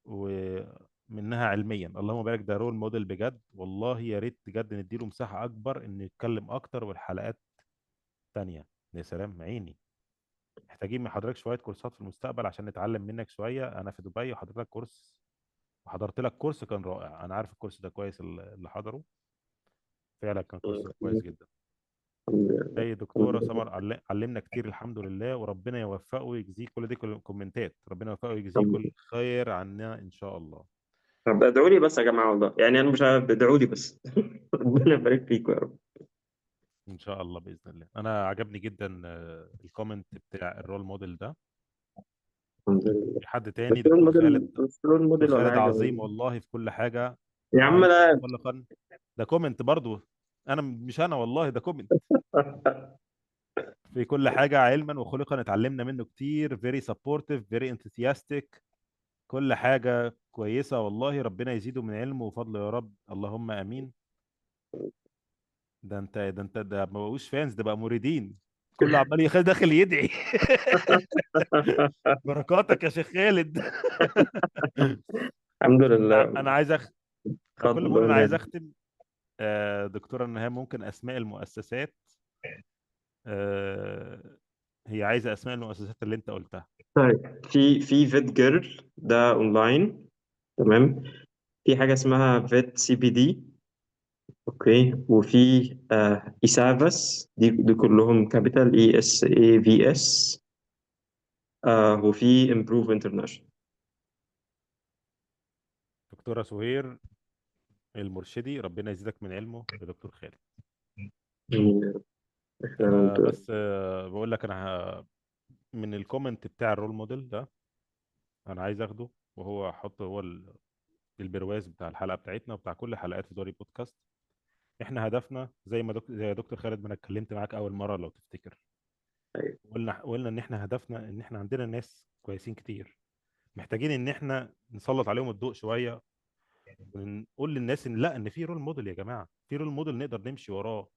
B: ومنها علميا اللهم بارك، ده رول موديل بجد والله. يا ريت بجد نديله مساحه اكبر ان يتكلم اكتر والحلقات تانية. يا سلام عيني. محتاجين من حضرتك شويه كورسات في المستقبل عشان نتعلم منك شويه. انا في دبي وحضرتك كورس، وحضرت لك كورس كان رائع. انا عارف الكورس ده كويس، اللي حضره فعلا كان كورس كويس جدا.
A: الحمد لله.
B: اي
A: الحمد
B: دكتوره
A: لله.
B: سمر علمنا كتير الحمد لله، وربنا يوفقه ويجزيه كل دي كل كومنتات. ربنا يوفقه ويجزيه
A: الحمد
B: كل
A: لله.
B: خير عنا ان شاء الله.
A: طب ادعوا لي بس يا جماعة، والله يعني انا مش عارف، ادعوا لي بس. ربنا يبارك فيكم يا رب.
B: ان شاء الله باذن الله. انا عجبني جدا الكومنت بتاع الرول موديل ده.
A: الحمد لله.
B: في حد
A: بس
B: تاني،
A: رول
B: دكتور
A: موديل،
B: خالد.
A: بس رول
B: دكتور
A: موديل ولا
B: خالد
A: حاجة.
B: عظيم والله في كل حاجه،
A: يا عم
B: علما
A: لا.
B: وخلقا. ده كومنت برضو، انا مش انا والله، ده كومنت. في كل حاجه علما وخلقا اتعلمنا منه كتير. very supportive very enthusiastic. كل حاجه كويسه والله. ربنا يزيده من علمه وفضله يا رب، اللهم امين. ده ما بقوش فانز، ده بقى مريدين. كله عمال داخل يدعي. بركاتك يا شيخ خالد.
A: الحمد لله.
B: انا عايز انا كل ما
A: فضل
B: اقول انا عايز
A: ونعم.
B: اختم. دكتوره نهام، ممكن اسماء المؤسسات؟ آه، هي عايزه اسماء المؤسسات اللي انت قلتها.
A: طيب، في فيت جيرل ده اونلاين. تمام. في حاجة اسمها فيت سي بي دي. اوكي. وفي ايسافاس، دي كلهم كابيتال اي اس اي في اس. وفي امبروف انترناشونال.
B: دكتوره سهير المرشدي، ربنا يزيدك من علمه يا دكتور خالد. انا بس بقول لك انا من الكومنت بتاع الرول موديل ده انا عايز اخده، وهو احطه هو البرواز بتاع الحلقه بتاعتنا وبتاع كل حلقات في دوري بودكاست. احنا هدفنا زي ما زي دكتور خالد، ما انا اتكلمت معاك اول مره لو تفتكر. قلنا ان احنا هدفنا ان احنا عندنا ناس كويسين كتير، محتاجين ان احنا نسلط عليهم الضوء شويه، ونقول للناس ان لا، ان في رول موديل يا جماعه، في رول موديل نقدر نمشي وراه.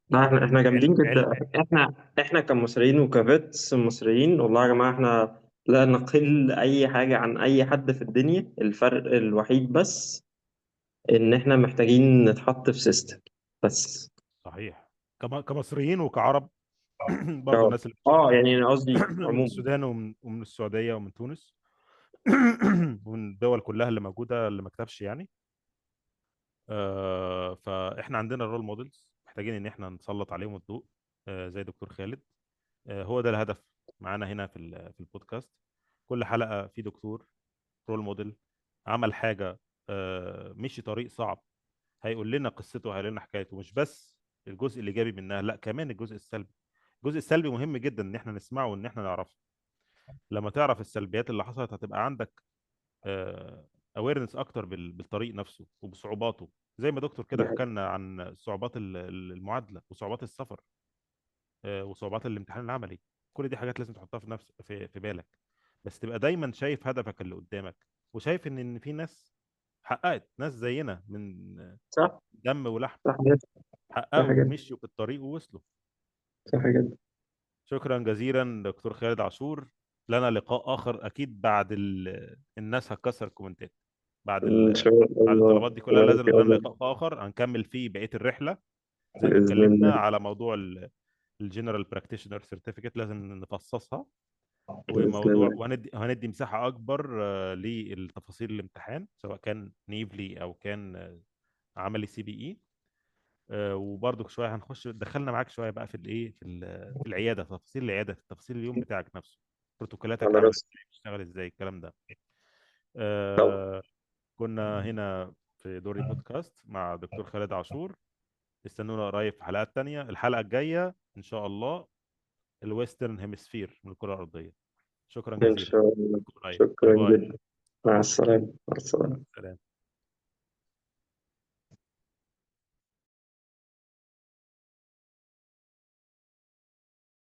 A: لا، احنا جامدين
B: علم.
A: جدا. احنا كمصريين وكفيتس مصريين، والله يا جماعه احنا لا نقل اي حاجه عن اي حد في الدنيا. الفرق الوحيد بس ان احنا محتاجين نتحط في سيستم بس.
B: صحيح. كمصريين وكعرب. برضو
A: اه.
B: الناس اللي
A: اه،
B: بتشوفنا
A: يعني أنا قصدي
B: من
A: عموما.
B: السودان ومن السعوديه ومن تونس. ومن الدول كلها اللي موجوده اللي ما كتبش يعني. فاحنا عندنا رول موديلز محتاجين ان احنا نسلط عليهم الضوء. زي دكتور خالد. هو ده الهدف معانا هنا في البودكاست. كل حلقة في دكتور رول موديل عمل حاجة، مشي طريق صعب، هيقول لنا قصته، هيقول لنا حكايته. مش بس الجزء الايجابي منها، لا كمان الجزء السلبي. الجزء السلبي مهم جدا ان احنا نسمعه وان احنا نعرفه. لما تعرف السلبيات اللي حصلت هتبقى عندك اويرنس اكتر بالطريق نفسه وبصعوباته. زي ما دكتور كده
A: دي
B: حكى
A: حاجة.
B: لنا عن صعوبات المعادله وصعوبات السفر، وصعوبات الامتحان العملي. كل دي حاجات لازم تحطها في نفس في بالك. بس تبقى دايما شايف هدفك اللي قدامك، وشايف ان في ناس حققت، ناس زينا من
A: صح.
B: دم ولحم،
A: صح جدا. صح
B: حققوا
A: جدا.
B: ومشيوا في الطريق ووصلوا.
A: صح جدا.
B: شكرا جزيلا دكتور خالد عاشور. لنا لقاء آخر أكيد بعد الناس هتكسر الكومنتات بعد
A: ان شاء
B: بعد
A: الله.
B: الطلبات دي كلها.
A: ان
B: لازم
A: شاء
B: لنا
A: الله.
B: لقاء آخر هنكمل فيه بقية الرحلة. زي ما
A: باذن
B: اتكلمنا
A: الله.
B: على موضوع الجنرال براكتيشنر سيرتيفيكت، لازم نفصصها.
A: بإذن الله.
B: وهندي مساحة أكبر للتفاصيل الامتحان، سواء كان نيفلي أو كان عملي سي بي إي. وبرضه شوية هنخش دخلنا معاك شوية بقى في الإيه في العيادة، تفاصيل العيادة، تفاصيل اليوم بتاعك نفسه، بروتوكولاتك عاملة
A: خلاص.
B: إزاي، بتشتغل إزاي، الكلام ده.
A: طب
B: آه، كنا هنا في دوري بودكاست مع دكتور خالد عاشور. استنونا قريب في حلقات تانية. الحلقة الجاية إن شاء الله الويسترن هيمسفير من الكرة الأرضية. شكرا
A: إن
B: جزيلا.
A: شاء الله.
B: أشوفكم قريب. باي
A: شكرا
B: باي.
A: جدا. مع السلامة. مع السلامة.
B: سلام.